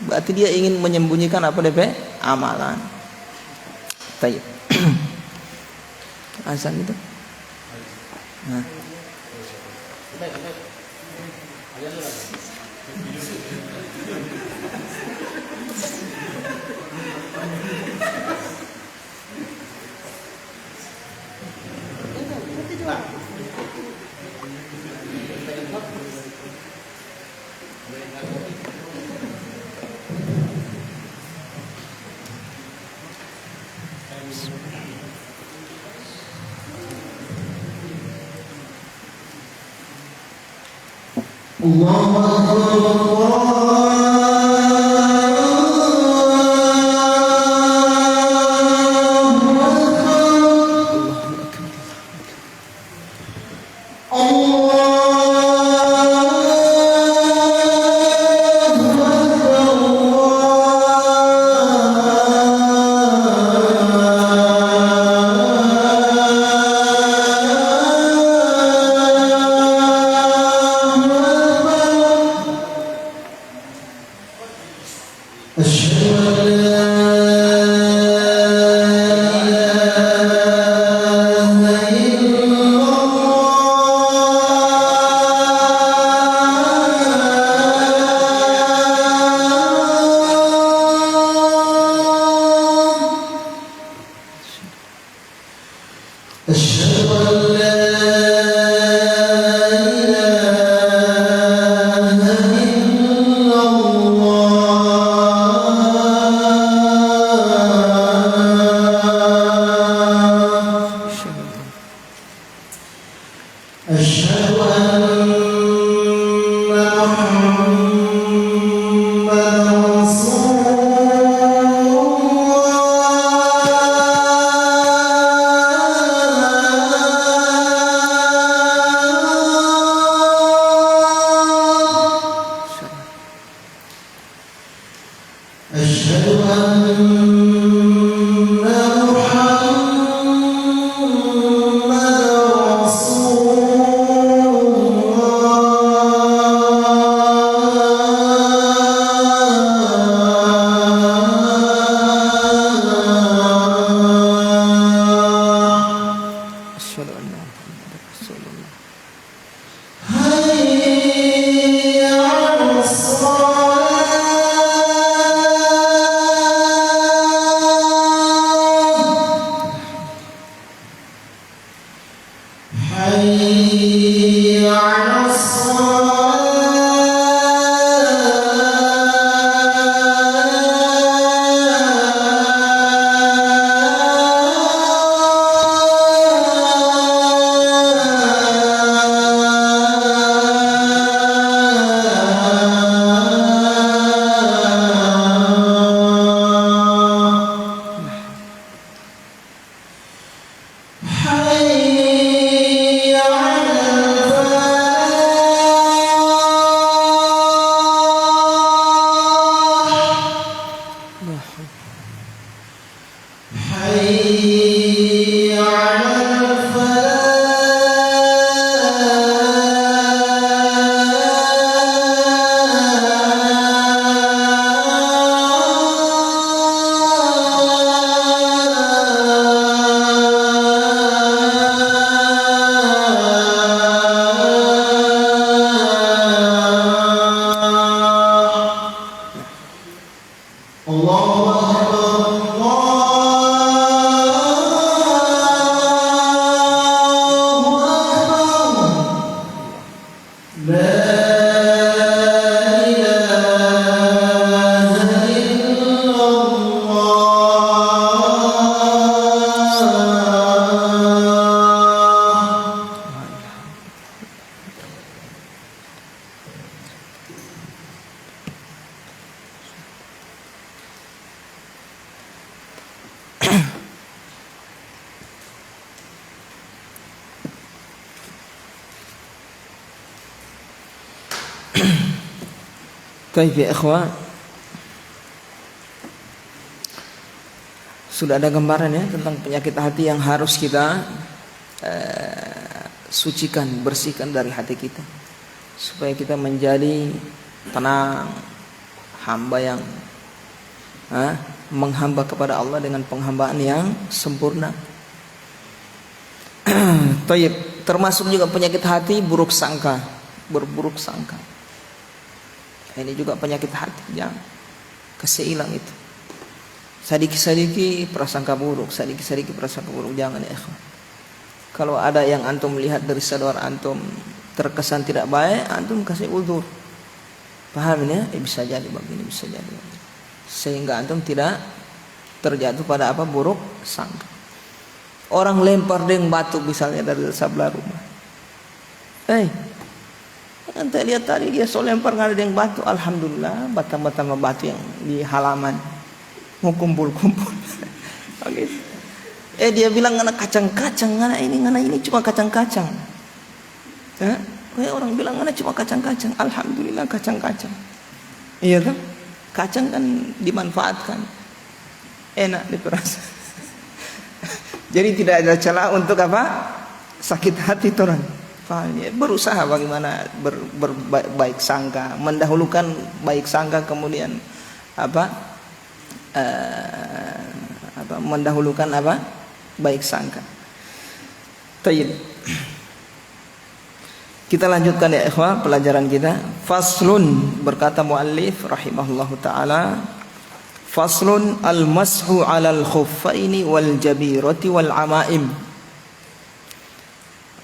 Berarti dia ingin menyembunyikan apa DP? Amalan. Baik. azan itu. Nah. Baik ya ikhwan, sudah ada gambaran ya tentang penyakit hati yang harus kita sucikan, bersihkan dari hati kita supaya kita menjadi tenang, hamba yang menghamba kepada Allah dengan penghambaan yang sempurna. Taib. Termasuk juga penyakit hati buruk sangka, berburuk sangka. Ini juga penyakit hati, jangan kasih hilang itu. Sedikit-sedikit prasangka buruk, sedikit-sedikit prasangka buruk, jangan ya ikhwan. Kalau ada yang antum lihat dari saudara antum terkesan tidak baik, antum kasih uzur. Paham ini ya? Bisa jadi begini, bisa jadi begini. Sehingga antum tidak terjatuh pada apa buruk sangka. Orang lempar dengan batu misalnya dari sebelah rumah. Ente lihat tadi dia so lempar nggak ada dengan batu. Alhamdulillah batang-batang batu yang di halaman mau kumpul-kumpul. Oke. Dia bilang ngana kacang-kacang, ngana ini cuma kacang-kacang. Orang bilang ngana cuma kacang-kacang. Alhamdulillah kacang-kacang. Iya kan? Kacang kan dimanfaatkan. Enak diperasa. Jadi tidak ada celah untuk apa? Sakit hati orang. Berusaha bagaimana berbaik sangka, mendahulukan baik sangka, kemudian mendahulukan apa? Baik sangka. Tayyib. Kita lanjutkan ya ikhwah pelajaran kita. Faslun, berkata muallif rahimahullahu taala, faslun al-mashu 'alal khuffaini wal jabirati wal amaim.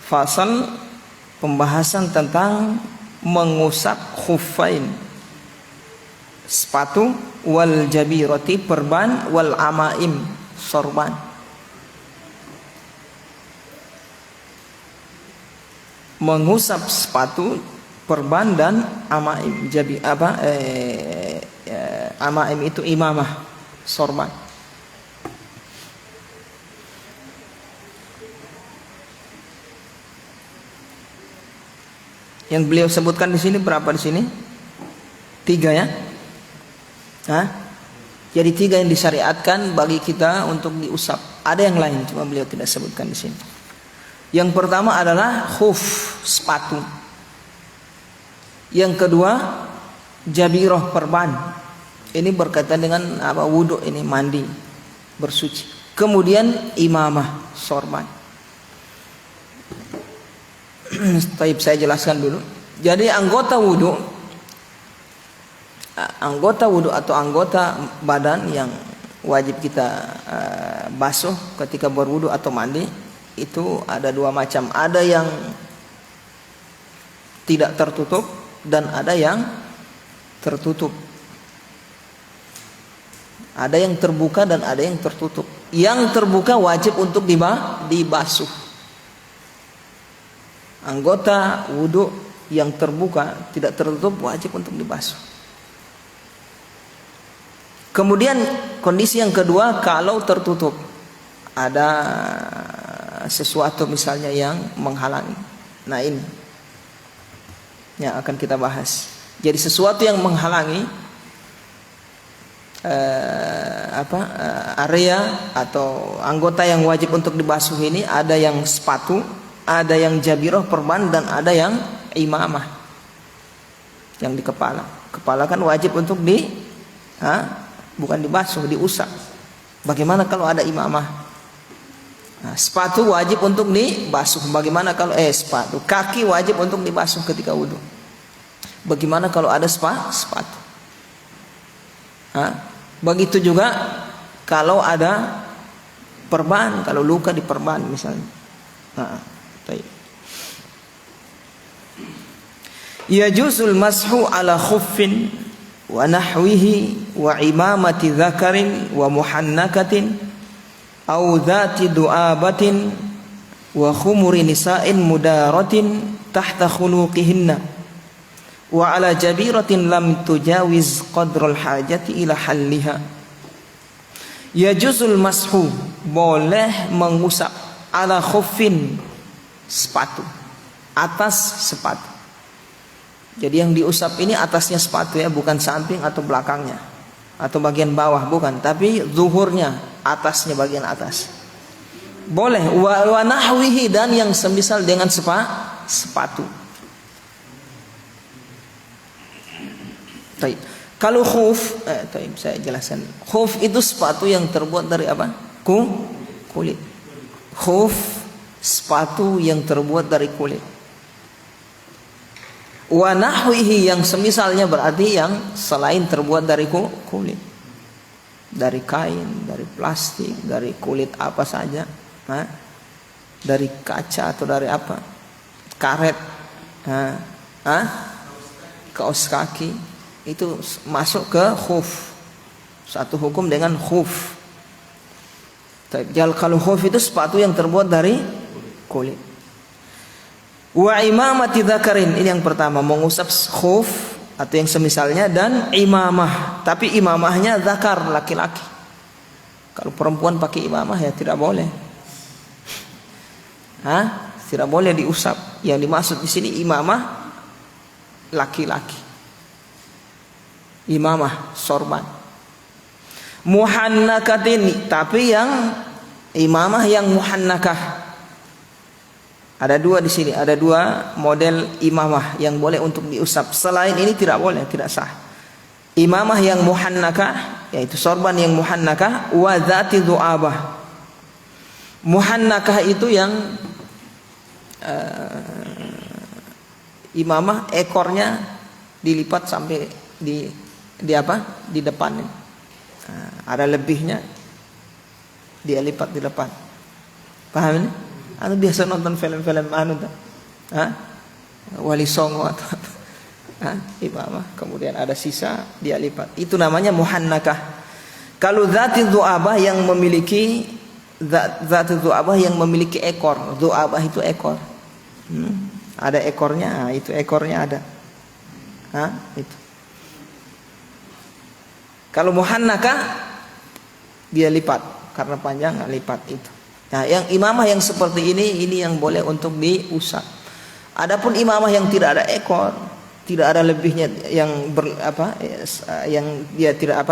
Fasal pembahasan tentang mengusap khuffain, sepatu, wal jabirati, perban, wal amaim, sorban. Mengusap sepatu, perban dan amaim. Amaim itu imamah, sorban. Yang beliau sebutkan di sini berapa di sini? 3 ya? Jadi 3 yang disyariatkan bagi kita untuk diusap. Ada yang lain, cuma beliau tidak sebutkan di sini. Yang pertama adalah khuf, sepatu. Yang kedua jabiroh, perban. Ini berkaitan dengan wudu, ini mandi, bersuci. Kemudian imamah, sorban. Taib, saya jelaskan dulu. Jadi anggota wudu atau anggota badan yang wajib kita basuh ketika berwudu atau mandi itu ada 2 macam. Ada yang tidak tertutup dan ada yang tertutup. Ada yang terbuka dan ada yang tertutup. Yang terbuka wajib untuk dibasuh. Anggota wudu yang terbuka tidak tertutup wajib untuk dibasuh. Kemudian kondisi yang kedua, kalau tertutup ada sesuatu misalnya yang menghalangi. Nah ini yang akan kita bahas. Jadi sesuatu yang menghalangi area atau anggota yang wajib untuk dibasuh ini, ada yang sepatu, ada yang jabiroh, perban, dan ada yang imamah yang di kepala. Kepala kan wajib untuk bukan dibasuh, diusap. Bagaimana kalau ada imamah? Sepatu wajib untuk dibasuh. Bagaimana kalau sepatu? Kaki wajib untuk dibasuh ketika wudu. Bagaimana kalau ada sepatu? Begitu juga kalau ada perban, kalau luka di perban misalnya. Yajuzul mashu ala khuffin wa nahwihi wa imamati dzakarin wa muhannakatin au dzati du'abatin wa khumuri nisa'in mudaratin tahta khuluqihinna wa ala jabiratin lam tujawiz qadral hajati ila halliha. Yajuzul mashu, boleh mengusap, ala khuffin, sepatu, atas sepatu. Jadi yang diusap ini atasnya sepatu ya, bukan samping atau belakangnya atau bagian bawah, bukan, tapi zuhurnya, atasnya, bagian atas. Boleh. Wa nahwihi, dan yang semisal dengan sepatu. Taib. Kalau khuf, saya jelaskan. Khuf itu sepatu yang terbuat dari apa? Kulit. Khuf, sepatu yang terbuat dari kulit. Wa nahwihi, yang semisalnya berarti yang selain terbuat dari kulit, dari kain, dari plastik, dari kulit apa saja, dari kaca atau dari apa, karet, kaos kaki, itu masuk ke khuf, satu hukum dengan khuf. Kalau khuf itu sepatu yang terbuat dari kulit. Wa imamati dzakarin, ini yang pertama, mengusap khuf atau yang semisalnya, dan imamah, tapi imamahnya zakar, laki-laki. Kalau perempuan pakai imamah ya tidak boleh. Tidak boleh diusap. Yang dimaksud di sini imamah laki-laki. Imamah sorban. Muhannakatin, tapi yang imamah yang muhannakah. Ada dua di sini, ada dua model imamah yang boleh untuk diusap. Selain ini tidak boleh, tidak sah. Imamah yang muhannakah, yaitu sorban yang muhannakah, wa dzati du'abah. Muhannakah itu yang imamah ekornya dilipat sampai di depan. Ada lebihnya, dia lipat di depan. Paham ini? Anu biasa nonton film-film Wali Songo atau imamah, kemudian ada sisa dia lipat. Itu namanya muhannakah. Kalau dzati du'abah yang memiliki dzati du'abah yang memiliki ekor. Du'abah itu ekor. Ada ekornya, itu ekornya ada. Itu. Kalau muhannakah dia lipat, karena panjang lipat itu. Nah, yang imamah yang seperti ini yang boleh untuk diusap. Adapun imamah yang tidak ada ekor, tidak ada lebihnya, yang yang dia tidak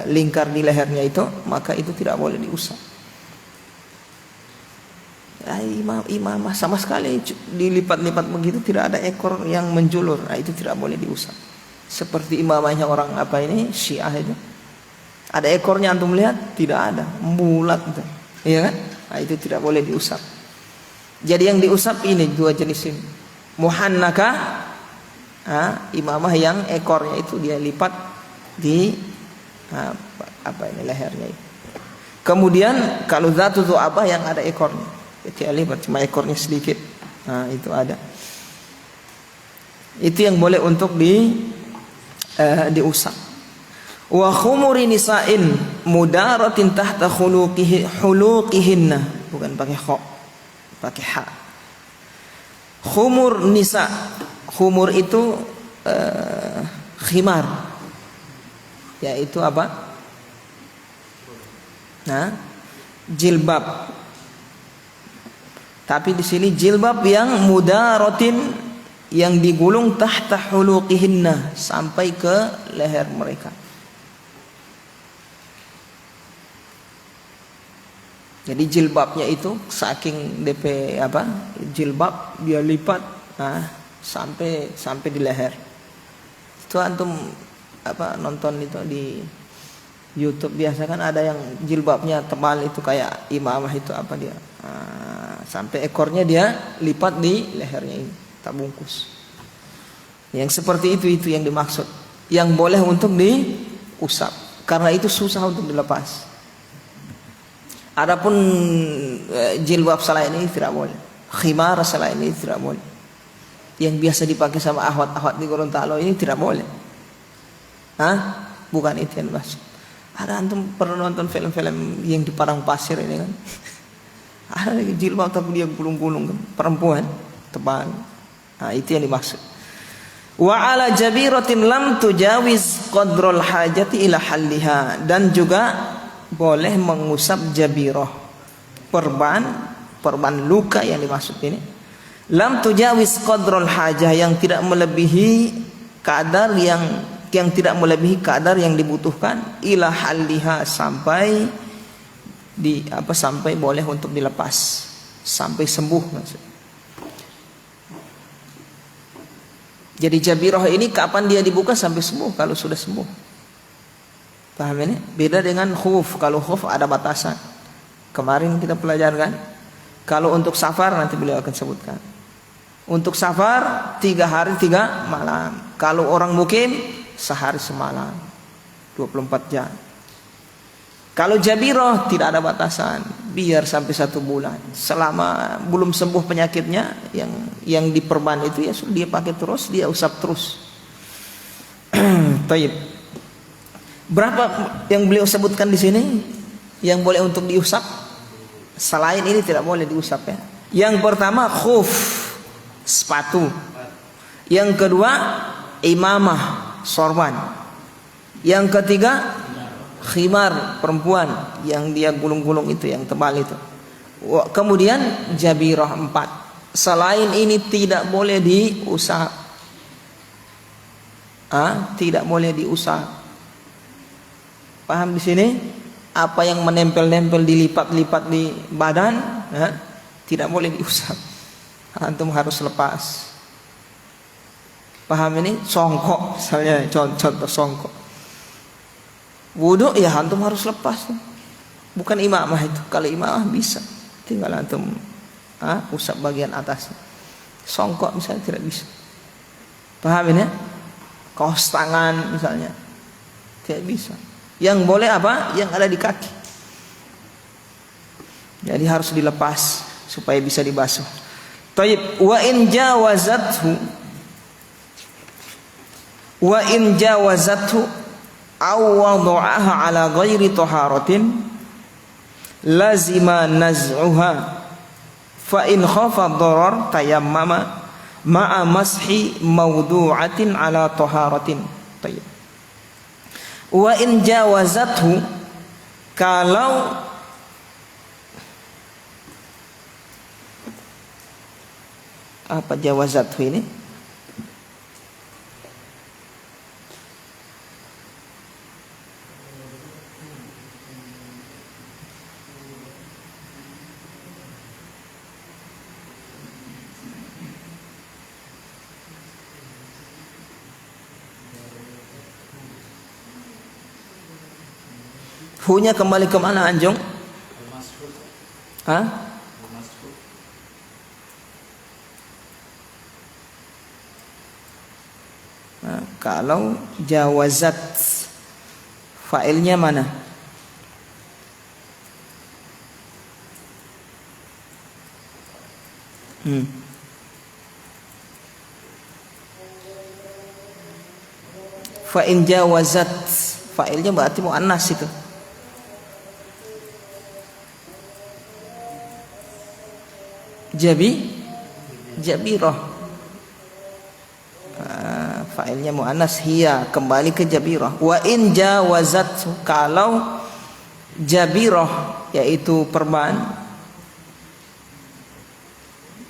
lingkar di lehernya itu, maka itu tidak boleh diusap. Imamah sama sekali dilipat-lipat begitu, tidak ada ekor yang menjulur, itu tidak boleh diusap. Seperti imamahnya orang Syiah itu, ada ekornya, antum lihat? Tidak ada, bulat itu. Iya kan? Itu tidak boleh diusap. Jadi yang diusap ini dua jenis ini. Muhannakah, imamah yang ekornya itu dia lipat di lehernya itu. Kemudian kalau dzatu du'abah yang ada ekornya, dia lipat cuma ekornya sedikit. Itu ada. Itu yang boleh untuk diusap. Wa khumuri nisa'in mudaratin tahta huluqihinna, bukan pakai kha, pakai ha. Khumur nisa, khumur itu khimar, yaitu apa? Jilbab. Tapi di sini jilbab yang mudaratin, yang digulung tahta huluqihinna, sampai ke leher mereka. Jadi jilbabnya itu saking DP jilbab dia lipat sampai di leher. Itu antum nonton itu di YouTube biasa kan ada yang jilbabnya tebal itu kayak imamah itu dia sampai ekornya dia lipat di lehernya ini, tak bungkus. Yang seperti itu yang dimaksud, yang boleh untuk diusap, karena itu susah untuk dilepas. Adapun jilbab selain ini tidak boleh. Khimar selain ini tidak boleh. Yang biasa dipakai sama ahwat-ahwat di Gorontalo ini tidak boleh. Bukan itu yang dimaksud. Ada antum pernah nonton film-film yang di padang pasir ini kan? Ada jilbab tapi dia gulung-gulung kan? Perempuan tebal. Itu yang dimaksud. Wa ala jabiratin lam tujawiz qadrul hajati ila halliha, dan juga boleh mengusap jabirah, perban luka yang dimaksud ini. Lam tujawiz qadrul hajah, yang tidak melebihi kadar yang tidak melebihi kadar yang dibutuhkan, ila halliha, sampai sampai boleh untuk dilepas, sampai sembuh maksud. Jadi jabirah ini kapan dia dibuka sampai sembuh? Kalau sudah sembuh. Paham ini? Beda dengan khuf. Kalau khuf ada batasan. Kemarin kita pelajarkan Kalau untuk safar nanti beliau akan sebutkan. Untuk safar 3 hari 3 malam. Kalau orang mukim sehari semalam, 24 jam. Kalau jabirah tidak ada batasan, biar sampai 1 bulan. Selama belum sembuh penyakitnya, yang diperban itu ya sudah dia pakai terus, dia usap terus. Taib. Berapa yang beliau sebutkan di sini yang boleh untuk diusap? Selain ini tidak boleh diusap ya. Yang pertama khuf, sepatu. Yang kedua imamah, sorban. Yang ketiga khimar, perempuan yang dia gulung-gulung itu, yang tebal itu. Kemudian jabirah 4. Selain ini tidak boleh diusap. Tidak boleh diusap. Paham di sini? Apa yang menempel-nempel, dilipat-lipat di badan, tidak boleh diusap. Antum harus lepas. Paham ini? Songkok misalnya, contoh songkok. Wudhu ya antum harus lepas. Bukan imamah itu. Kalau imamah bisa, tinggal antum usap bagian atasnya. Songkok misalnya tidak bisa. Paham ini? Kaos tangan misalnya tidak bisa. Yang boleh apa? Yang ada di kaki. Jadi harus dilepas supaya bisa dibasuh. Taib. Wa in jawazathu aw wada'aha ala ghairi taharatin lazima naz'uha fa in khafa darar tayammama ma'a mashi mawdu'atin ala taharatin. Taib. Wa in jawazathu, kalau apa jawazathu ini? Hunya kembali ke mana Anjong? Kalau jawazat, fa'ilnya mana? Fa'in jawazat, fa'ilnya berarti muannas itu. Jabirah. Fa'ilnya muannas hiya, kembali ke jabirah. Wa in jawazat, kalau jabirah yaitu perban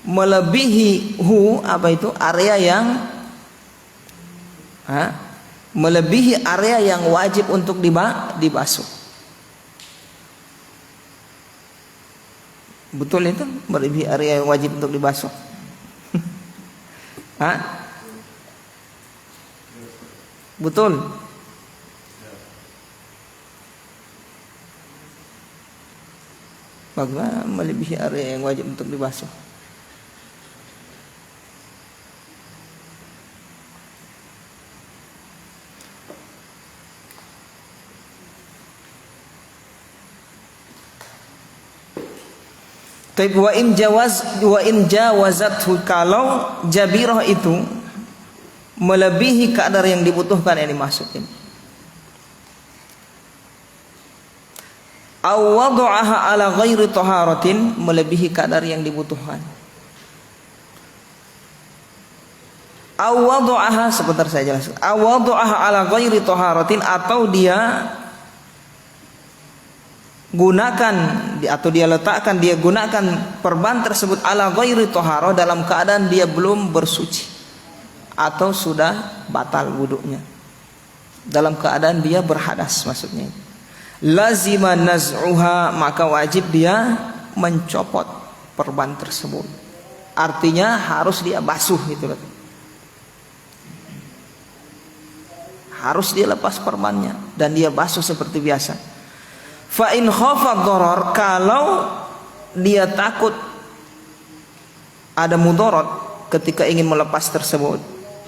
melebihi apa itu area yang melebihi area yang wajib untuk dibasuh. Betul itu? Melebihi area yang wajib untuk dibasuh. Betul. Bagaimana melebihi area yang wajib untuk dibasuh? Wa in jawazathu, kalau jabirah itu melebihi kadar yang dibutuhkan, yang dimasukin. Aw wada'aha ala ghairi taharatin, melebihi kadar yang dibutuhkan. Aw wada'aha, sebentar saya jelaskan. Aw wada'aha ala ghairi taharatin, atau dia gunakan atau dia letakkan, dia gunakan perban tersebut ala ghairi taharah, dalam keadaan dia belum bersuci atau sudah batal wudunya, dalam keadaan dia berhadas maksudnya. Lazima naz'uha, maka wajib dia mencopot perban tersebut. Artinya harus dia basuh gitu loh. Harus dia lepas perbannya dan dia basuh seperti biasa. Fa in khafa dharar, kalau dia takut ada mudarat ketika ingin melepas tersebut,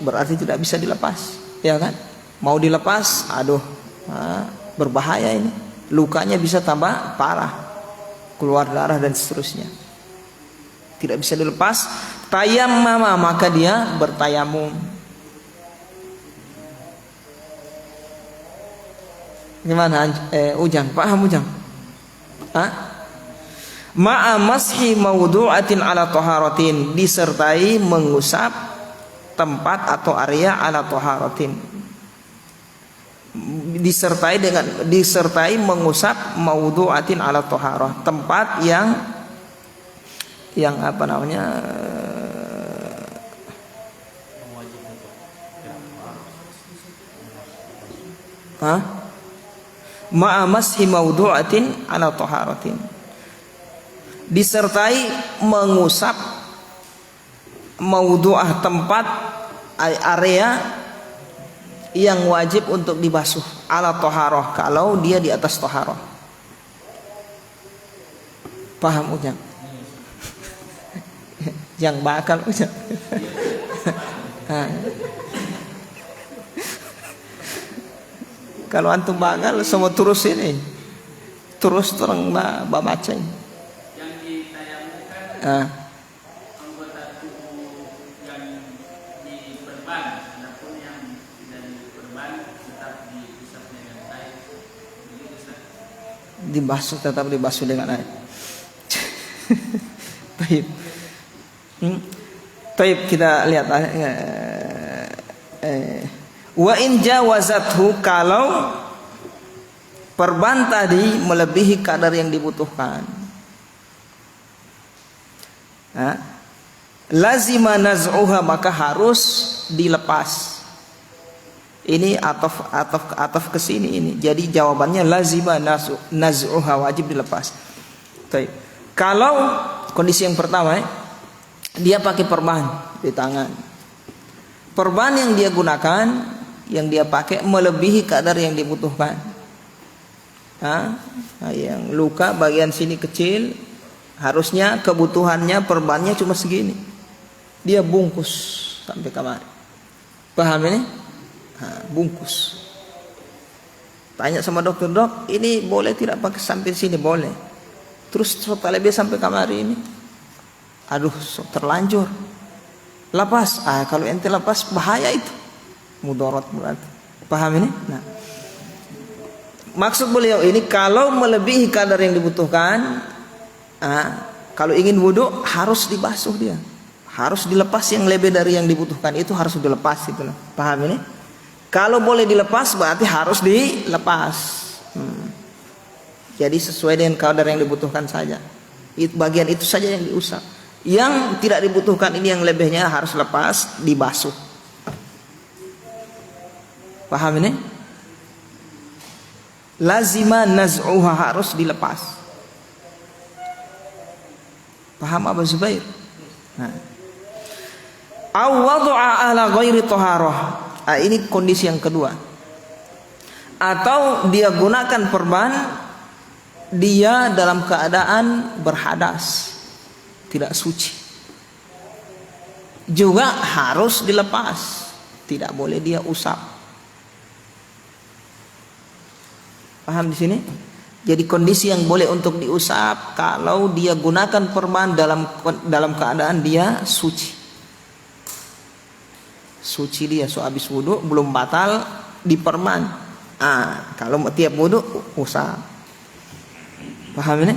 berarti tidak bisa dilepas, ya kan? Mau dilepas, aduh, berbahaya ini, lukanya bisa tambah parah, keluar darah dan seterusnya. Tidak bisa dilepas, tayammama, maka dia bertayamum. Gimana Ujang? Paham Ujang? Ma'a mashi mawdu'atin ala taharatin, disertai mengusap tempat atau area ala taharatin, disertai mengusap mawdu'atin ala taharah, tempat yang apa namanya, ma'a mashi mawdu'atin ala taharatin, disertai mengusap mawdu'ah, tempat area yang wajib untuk dibasuh, ala taharah, kalau dia di atas taharah. Paham Ujang? Yang bakal Ujang. Kalau antum bakal semua terus ini, terus terang baca ini. Yang ditayamumkan anggota tubuh yang diperban, adapun yang tidak diperban tetap diusap dengan air. Dibasuh, tetap dibasuh dengan air. Baik. Baik, kita lihat wa in jawazathu, kalau perban tadi melebihi kadar yang dibutuhkan, lazima naz'uha, maka harus dilepas. Ini ataf ke sini ini. Jadi jawabannya lazima naz'uha, wajib dilepas. Baik. Kalau kondisi yang pertama, dia pakai perban di tangan. Perban yang dia gunakan, yang dia pakai melebihi kadar yang dibutuhkan. Yang luka bagian sini kecil, harusnya kebutuhannya perbannya cuma segini, dia bungkus sampai kamar. Paham ini? Bungkus. Tanya sama dokter, dok, ini boleh tidak pakai sampai sini? Boleh. Terus setelah dia sampai kamar ini, aduh, terlanjur, lepas. Kalau ente lepas bahaya itu, mudarat berarti. Paham ini? Nah, maksud beliau ini kalau melebihi kadar yang dibutuhkan, kalau ingin wudhu harus dibasuh dia, harus dilepas yang lebih dari yang dibutuhkan, itu harus dilepas itu. Paham ini? Kalau boleh dilepas berarti harus dilepas. Jadi sesuai dengan kadar yang dibutuhkan saja. Bagian itu saja yang diusap. Yang tidak dibutuhkan ini, yang lebihnya harus lepas, dibasuh. Paham ini? Lazima naz'uha, harus dilepas. Paham Abu Zubair? Aw wada'a ala ghairi taharah. Ini kondisi yang kedua. Atau dia gunakan perban, dia dalam keadaan berhadas, tidak suci, juga harus dilepas, tidak boleh dia usap. Paham di sini? Jadi kondisi yang boleh untuk diusap kalau dia gunakan perban dalam keadaan dia suci. Suci dia, habis wudhu belum batal di perban. Kalau tiap wudhu usap. Paham ini?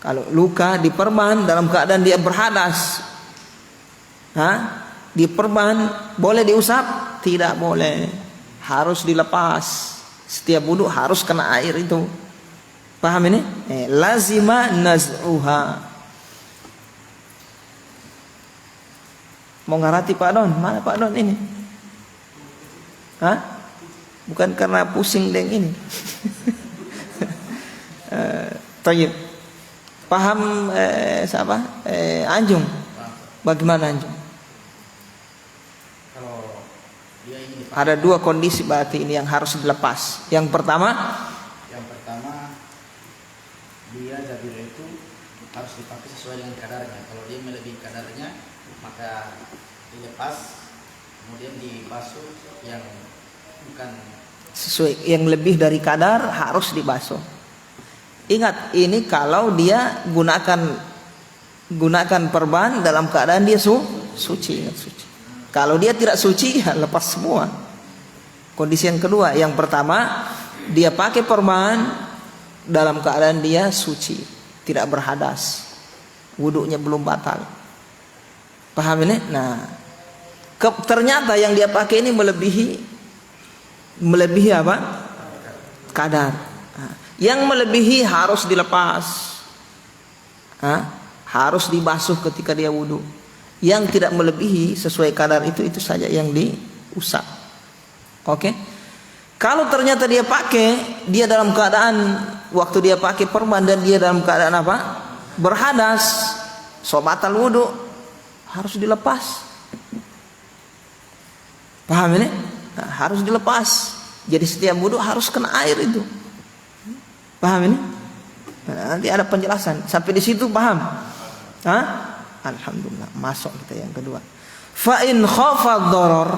Kalau luka di perban dalam keadaan dia berhadas, di perban boleh diusap? Tidak boleh, harus dilepas. Setiap wudhu harus kena air itu. Paham ini? Lazima naz'uha. Mau ngarati Pak Don? Mana Pak Don ini? Bukan karena pusing deng ini. Tayyib. Paham siapa? Anjung. Bagaimana Anjung? Kalau dia ini Ada dua kondisi berarti ini yang harus dilepas. Yang pertama, dia Jabir itu harus dipakai sesuai dengan kadarnya. Kalau dia melebihi kadarnya maka dilepas, kemudian dibasuh yang bukan sesuai, yang lebih dari kadar harus dibasuh. Ingat, ini kalau dia gunakan perban dalam keadaan dia suci. Ingat, suci. Kalau dia tidak suci ya lepas semua. Kondisi yang kedua, yang pertama dia pakai perban dalam keadaan dia suci, tidak berhadas, wudunya belum batal. Paham ini? Nah, ternyata yang dia pakai ini melebihi apa? Kadar. Nah, yang melebihi harus dilepas. Harus dibasuh ketika dia wudu. Yang tidak melebihi sesuai kadar itu saja yang diusap. Oke? Kalau ternyata dia dalam keadaan waktu dia pakai perban dan dia dalam keadaan apa? Berhadas, so batal wudu, harus dilepas. Paham ini? Nah, harus dilepas. Jadi setiap wudu harus kena air itu. Paham ini? Nah, nanti ada penjelasan. Sampai di situ paham? Alhamdulillah. Masuk kita yang kedua. Fa in khafa dharar,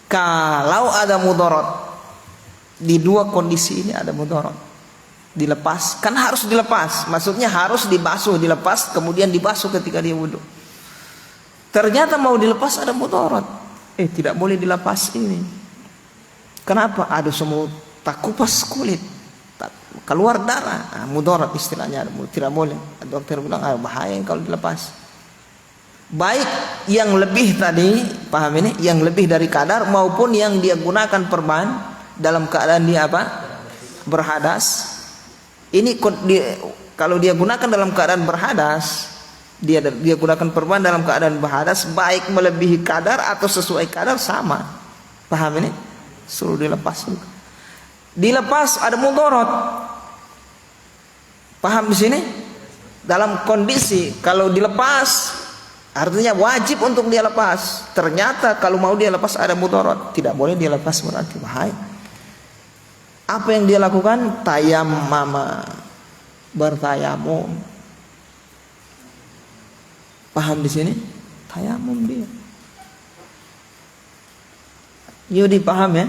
kalau ada mudarat, di dua kondisi ini ada mudarat, dilepas, kan harus dilepas, maksudnya harus dibasuh, dilepas kemudian dibasuh ketika dia wudu. Ternyata mau dilepas ada mudarat, tidak boleh dilepas ini. Kenapa? Ada semut, tak kupas kulit, tak keluar darah, mudarat istilahnya, tidak boleh. Dokter bilang bahaya kalau dilepas. Baik yang lebih tadi, paham ini, yang lebih dari kadar maupun yang dia gunakan perban dalam keadaan dia apa? Berhadas. Ini kalau dia gunakan dalam keadaan berhadas, dia gunakan perban dalam keadaan berhadas, baik melebihi kadar atau sesuai kadar sama. Paham ini? Suruh dilepas. Dilepas ada mudarat. Paham di sini? Dalam kondisi kalau dilepas artinya wajib untuk dia lepas. Ternyata kalau mau dia lepas ada mudarat, tidak boleh dia lepas, berarti bahaya. Apa yang dia lakukan? Tayammama, bertayamum. Paham di sini? Tayamum dia. Yudi paham ya?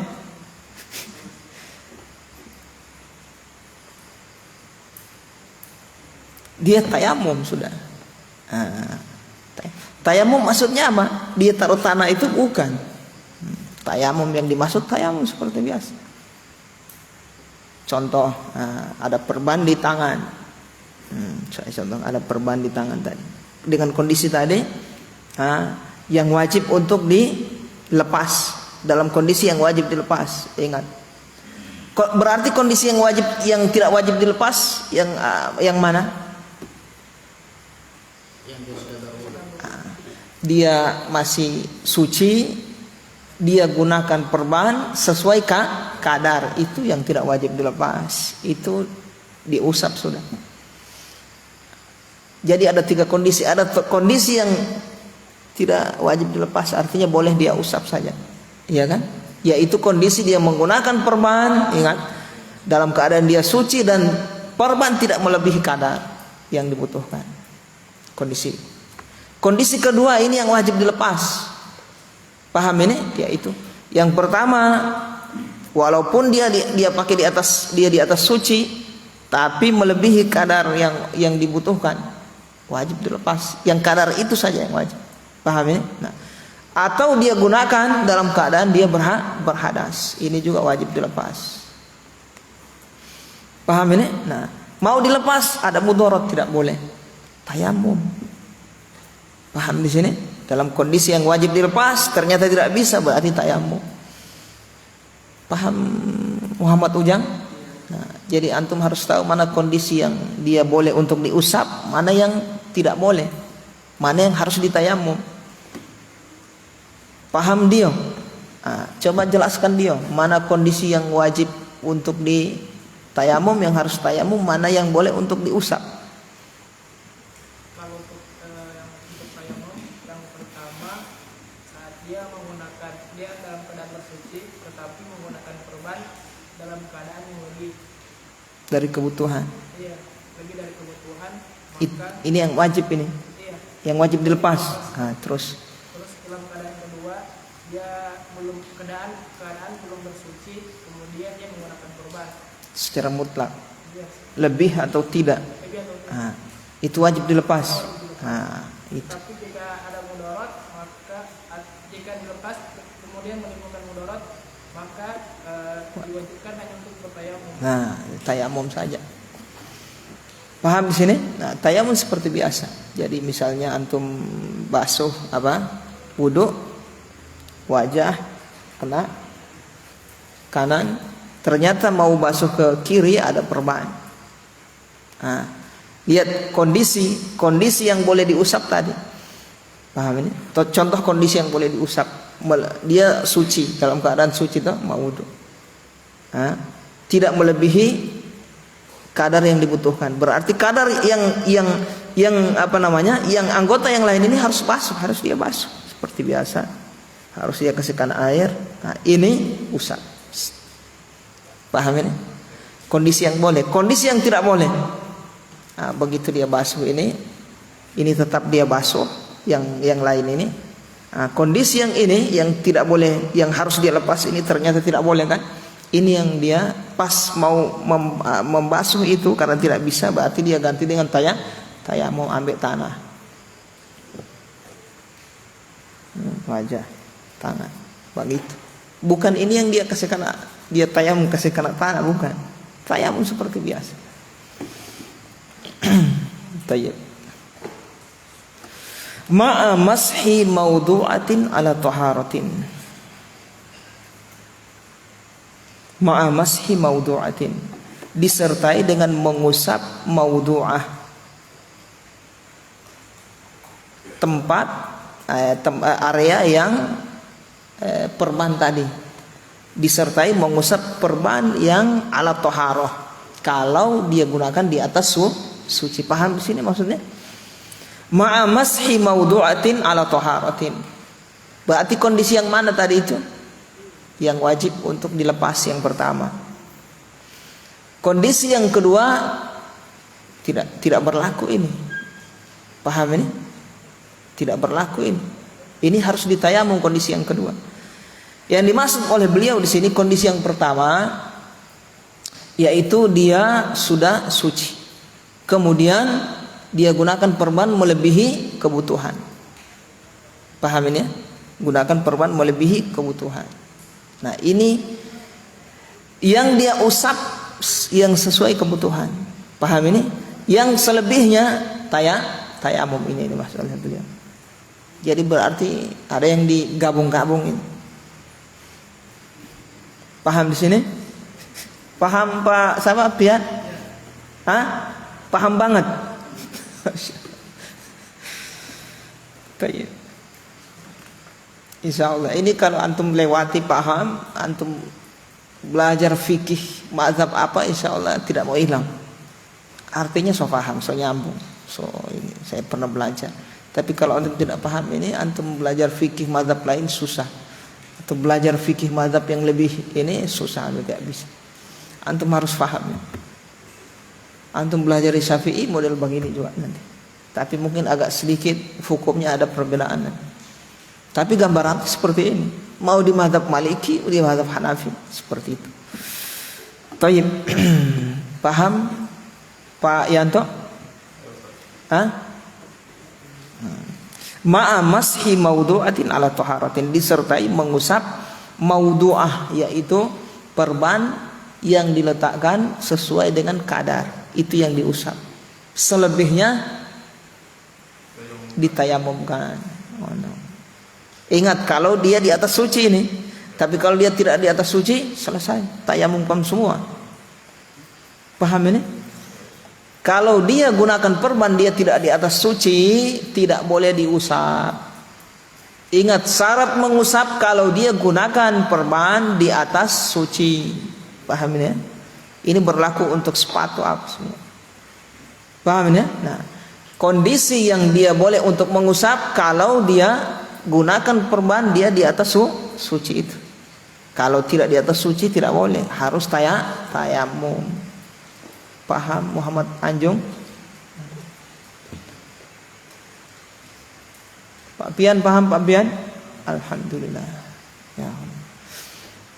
Dia tayamum sudah. Tayamum maksudnya apa? Dia taruh tanah itu bukan. Tayamum yang dimaksud tayamum seperti biasa. Contoh, ada perban di tangan. Saya contoh ada perban di tangan tadi. Dengan kondisi tadi, yang wajib untuk dilepas. Dalam kondisi yang wajib dilepas, ingat. Berarti kondisi yang wajib, yang tidak wajib dilepas, yang mana? Dia masih suci, dia gunakan perban sesuai kadar, itu yang tidak wajib dilepas, itu diusap sudah. Jadi ada tiga kondisi. Ada kondisi yang tidak wajib dilepas, artinya boleh dia usap saja, iya kan? Yaitu kondisi dia menggunakan perban, ingat, dalam keadaan dia suci dan perban tidak melebihi kadar yang dibutuhkan. Kondisi kedua ini yang wajib dilepas. Paham ini? Yaitu yang pertama, walaupun dia pakai di atas suci, tapi melebihi kadar yang dibutuhkan, wajib dilepas. Yang kadar itu saja yang wajib. Paham ini? Nah, atau dia gunakan dalam keadaan dia berhadas, ini juga wajib dilepas. Paham ini? Nah, mau dilepas ada mudarat, tidak boleh. Tayamum. Paham di sini? Dalam kondisi yang wajib dilepas ternyata tidak bisa, berarti tayamum. Paham Muhammad Ujang? Nah, jadi antum harus tahu mana kondisi yang dia boleh untuk diusap, mana yang tidak boleh, mana yang harus ditayamum. Paham dia? Coba jelaskan dia, mana kondisi yang wajib untuk ditayamum, yang harus tayamum, mana yang boleh untuk diusap. Dia dalam keadaan bersuci tetapi menggunakan perban dalam keadaan yang lebih dari kebutuhan. Iya. lebih dari kebutuhan, It- maka ini yang wajib ini, iya. yang wajib dilepas. Nah, terus Terus dalam keadaan kedua dia belum keadaan belum bersuci, kemudian dia menggunakan korban. secara mutlak Dia lebih atau tidak, lebih atau tidak. nah, itu wajib dilepas. Nah, itu. Tapi jika ada mudorot, maka jika dilepas kemudian menimbulkan mudorot, maka diwajibkan hanya untuk bertayamum. Nah, tayamum saja. Paham di sini? Nah, tayamum seperti biasa. Jadi misalnya antum basuh wudu, wajah kena kanan, ternyata mau basuh ke kiri ada perban. Nah, lihat kondisi yang boleh diusap tadi. Paham ini? Contoh kondisi yang boleh diusap. Dia suci, dalam keadaan suci itu mau wudu. Nah, tidak melebihi kadar yang dibutuhkan. Berarti kadar yang yang anggota yang lain ini harus dia basuh seperti biasa. Harus dia kasihkan air. Nah, ini usap. Paham ini? Kondisi yang boleh, kondisi yang tidak boleh. Nah, begitu dia basuh ini tetap dia basuh yang lain ini. Nah, kondisi yang ini yang tidak boleh, yang harus dia lepas ini ternyata tidak boleh kan? Ini yang dia pas mau membasuh itu karena tidak bisa, berarti dia ganti dengan tayamum, ambil tanah, wajah, tangan, begitu. Bukan ini yang dia kasihkan, dia tayamum kasih kena tanah, bukan. Tayamum seperti biasa. Tayyib. Ma'a mashi mawdu'atin ala taharatin. Ma'a mashi mawdu'atin, disertai dengan mengusap mawdu'ah, tempat area yang perban tadi, disertai mengusap perban yang ala toharoh kalau dia gunakan di atas suci. Paham di sini maksudnya? Ma'a mashi mawdu'atin ala toharatin, berarti kondisi yang mana tadi itu yang wajib untuk dilepas? Yang pertama. Kondisi yang kedua tidak berlaku ini. Paham ini? Tidak berlaku ini. Ini harus ditayamum kondisi yang kedua. Yang dimaksud oleh beliau di sini kondisi yang pertama yaitu dia sudah suci. Kemudian dia gunakan perban melebihi kebutuhan. Paham ini ya? Gunakan perban melebihi kebutuhan. Nah, ini yang dia usap yang sesuai kebutuhan. Paham ini? Yang selebihnya tayamum ini maksudnya beliau. Jadi berarti ada yang digabung-gabungin. Paham di sini? Paham Pak sama Pian? Hah? Paham banget. Baik. Insya Allah ini kalau antum lewati paham, antum belajar fikih mazhab apa, insya Allah tidak mau hilang. Artinya so paham, so nyambung, so ini saya pernah belajar. Tapi kalau antum tidak paham ini, antum belajar fikih mazhab lain susah, atau belajar fikih mazhab yang lebih ini susah, tidak bisa. Antum harus paham. Antum belajar Syafi'i model begini juga nanti. Tapi mungkin agak sedikit hukumnya ada perbedaan. Tapi gambaran seperti ini. Mau di mazhab Maliki, di mazhab Hanafi, seperti itu. Tayyib. Paham Pak Yanto? Hah? Ma'a mashi mawdu'atin ala taharatin, disertai mengusap mawdu'ah, yaitu perban yang diletakkan sesuai dengan kadar, itu yang diusap. Selebihnya ditayamumkan. Oh, no. Ingat kalau dia di atas suci ini. Tapi kalau dia tidak di atas suci, selesai, tayamumkan semua. Paham ini? Kalau dia gunakan perban dia tidak di atas suci, tidak boleh diusap. Ingat syarat mengusap kalau dia gunakan perban di atas suci. Paham ini ya? Ini berlaku untuk sepatu apa semua. Paham ini ya? Nah, kondisi yang dia boleh untuk mengusap kalau dia gunakan perban dia di atas suci itu. Kalau tidak di atas suci tidak boleh, harus tayamum. Paham Muhammad Anjung? Pak Pian paham Pak Pian? Alhamdulillah. Ya.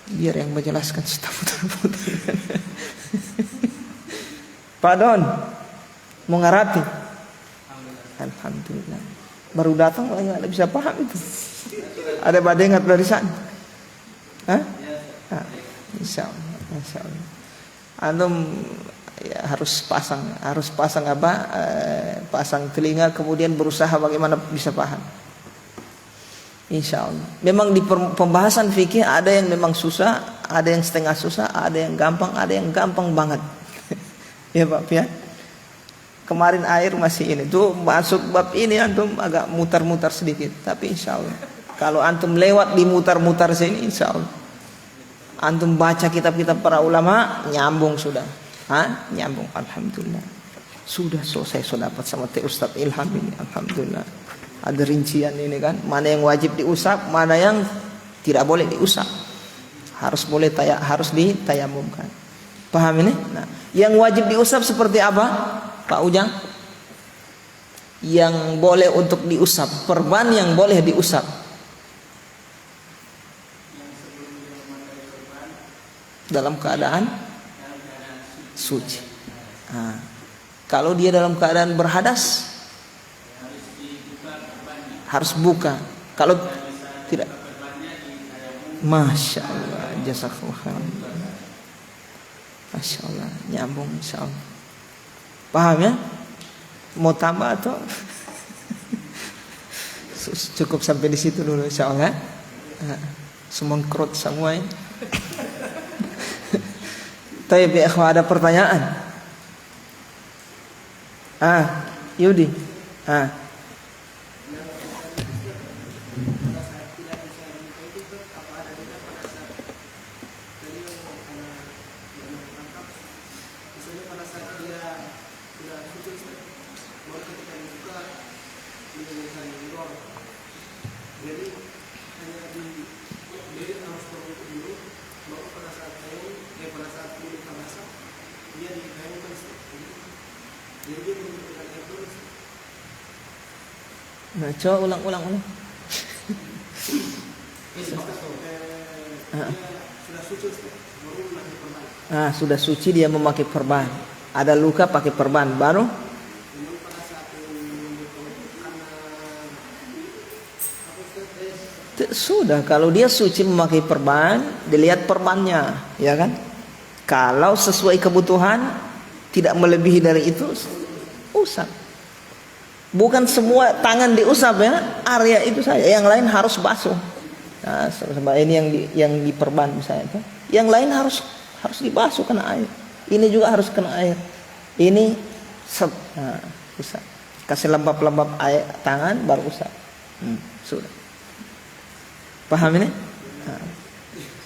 Biar yang menjelaskan sudah putar-putar. Pak Don mau ngarapi? Alhamdulillah. Baru datang nggak ada bisa paham itu. Ada badengat dari sana. Hah? Insya Allah. Antum ya, harus pasang apa? Pasang telinga, kemudian berusaha bagaimana bisa paham. Insya Allah. Memang di pembahasan fikih ada yang memang susah, ada yang setengah susah, ada yang gampang banget. Ya Pak Pian. Kemarin air masih ini tuh masuk bab ini antum agak mutar-mutar sedikit, tapi insya Allah kalau antum lewat di mutar-mutar sini, insya Allah antum baca kitab-kitab para ulama nyambung sudah, nyambung. Alhamdulillah sudah selesai, sudah dapat sama Ustaz Ilham ini. Alhamdulillah ada rincian ini kan, mana yang wajib diusap, mana yang tidak boleh diusap, harus ditayamumkan. Paham ini? Nah, yang wajib diusap seperti apa? Pak Ujang, yang boleh untuk diusap, perban yang boleh diusap. Dalam keadaan suci. Nah, kalau dia dalam keadaan berhadas, harus buka. Kalau tidak, Masya Allah, jazakallah khairan. Masya Allah, nyambung insya Allah. Paham ya? Mau tambah atau cukup sampai di situ dulu insya Allah. Semengkrut semua ini. Tapi ya ikhwah, ada pertanyaan? Yudi. Nah, coba ulang. Sudah suci dia memakai perban. Ada luka pakai perban baru. Sudah, kalau dia suci memakai perban, dilihat perbannya, ya kan? Kalau sesuai kebutuhan, tidak melebihi dari itu, usap. Bukan semua tangan diusap ya, area itu saja. Yang lain harus basuh. Nah, ini yang di perban misalnya, yang lain harus dibasuh kena air. Ini juga harus kena air. Ini usap. Kasih lembab-lembab air tangan baru usap. Sudah. Paham ini?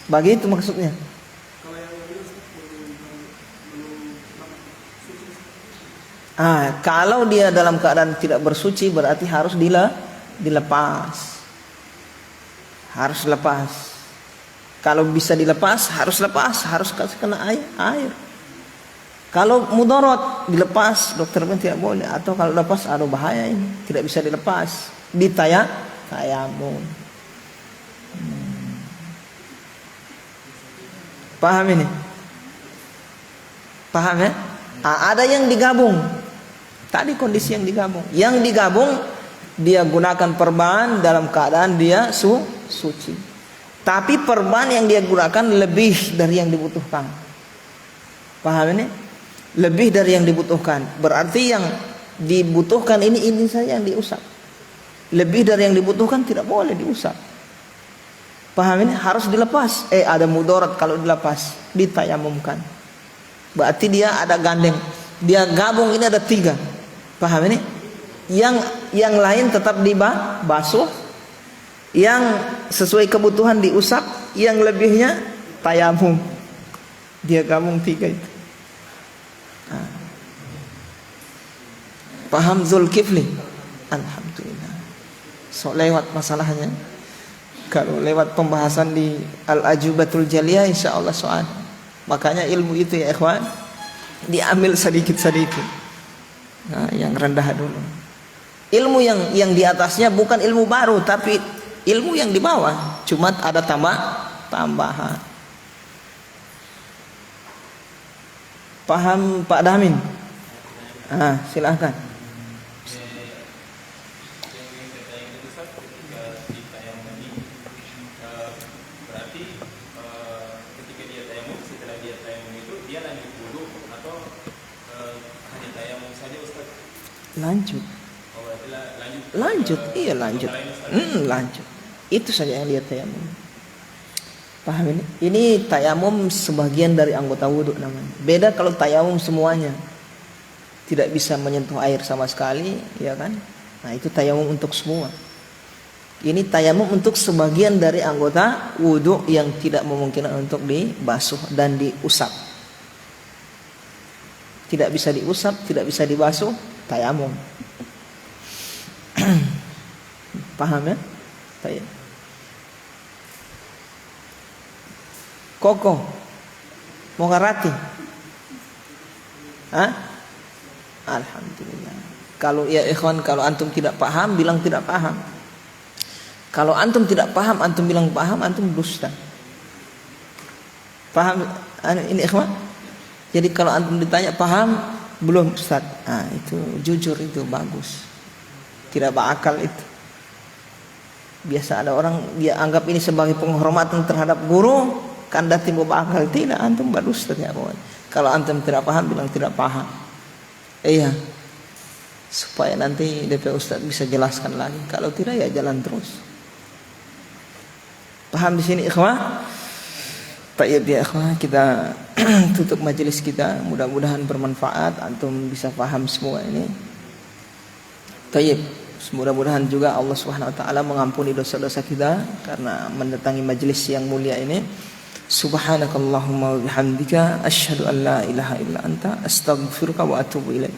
Begitu maksudnya. Kalau dia dalam keadaan tidak bersuci berarti harus dilepas. Harus lepas. Kalau bisa dilepas harus lepas, harus kasih kena air. Kalau mudarat dilepas, dokter pun tidak boleh. Atau kalau lepas bahaya ini, tidak bisa dilepas. Tayamum. Paham ini? Paham ya? Ada yang digabung. Tadi kondisi yang digabung. Yang digabung dia gunakan perban dalam keadaan dia suci. Tapi perban yang dia gunakan lebih dari yang dibutuhkan. Paham ini? Lebih dari yang dibutuhkan. Berarti yang dibutuhkan ini saja yang diusap. Lebih dari yang dibutuhkan tidak boleh diusap. Paham ini? Harus dilepas. Ada mudarat kalau dilepas, ditayamumkan. Berarti dia ada gandeng. Dia gabung, ini ada 3. Paham ini? Yang lain tetap dibasuh. Yang sesuai kebutuhan diusap, yang lebihnya tayamum. Dia gabung 3 itu. Paham Zulkifli? Alhamdulillah. So lewat masalahnya. Kalau lewat pembahasan di Al-Ajubatul Jaliyah insyaallah soal. Makanya ilmu itu ya ikhwan Diambil sedikit-sedikit. Nah, yang rendah dulu. Ilmu yang di atasnya bukan ilmu baru, tapi ilmu yang di bawah, cuma ada tambahan. Paham Pak Damin? Silahkan. Berarti ketika dia tayamum, setelah dia tayamum itu dia lanjut wudu atau hanya tayamum saja Ustaz? Lanjut. Oh, berarti lanjut. Lanjut, iya lanjut. Lanjut. Itu saja yang dia tayamum. Paham ini? Ini tayamum sebagian dari anggota wudhu namanya. Beda kalau tayamum semuanya. Tidak bisa menyentuh air sama sekali, ya kan? Nah, itu tayamum untuk semua. Ini tayamum untuk sebagian dari anggota wudhu yang tidak memungkinkan untuk dibasuh dan diusap. Tidak bisa diusap, tidak bisa dibasuh, tayamum. Paham ya? Tayamum. Koko mau ngerati? Alhamdulillah. Kalau ya ikhwan, kalau antum tidak paham, bilang tidak paham. Kalau antum tidak paham, antum bilang paham, antum dusta. Paham ini ikhwan? Jadi kalau antum ditanya paham belum Ustaz? Itu jujur, itu bagus. Tidak berakal itu. Biasa ada orang dia anggap ini sebagai penghormatan terhadap guru. Kandati bakal tidak, antum berdusta ya kawan. Kalau antum tidak paham, bilang tidak paham. Iya, supaya nanti DP Ustaz bisa jelaskan lagi. Kalau tidak ya jalan terus. Paham di sini ikhwah? Baik ya ikhwah, kita tutup majelis kita. Mudah-mudahan bermanfaat. Antum bisa paham semua ini. Baik. Mudah-mudahan juga Allah Subhanahu wa taala mengampuni dosa-dosa kita karena mendatangi majelis yang mulia ini. Subhanakallahumma wa bihamdika asyhadu an la ilaha illa anta astaghfiruka wa atubu ilaik.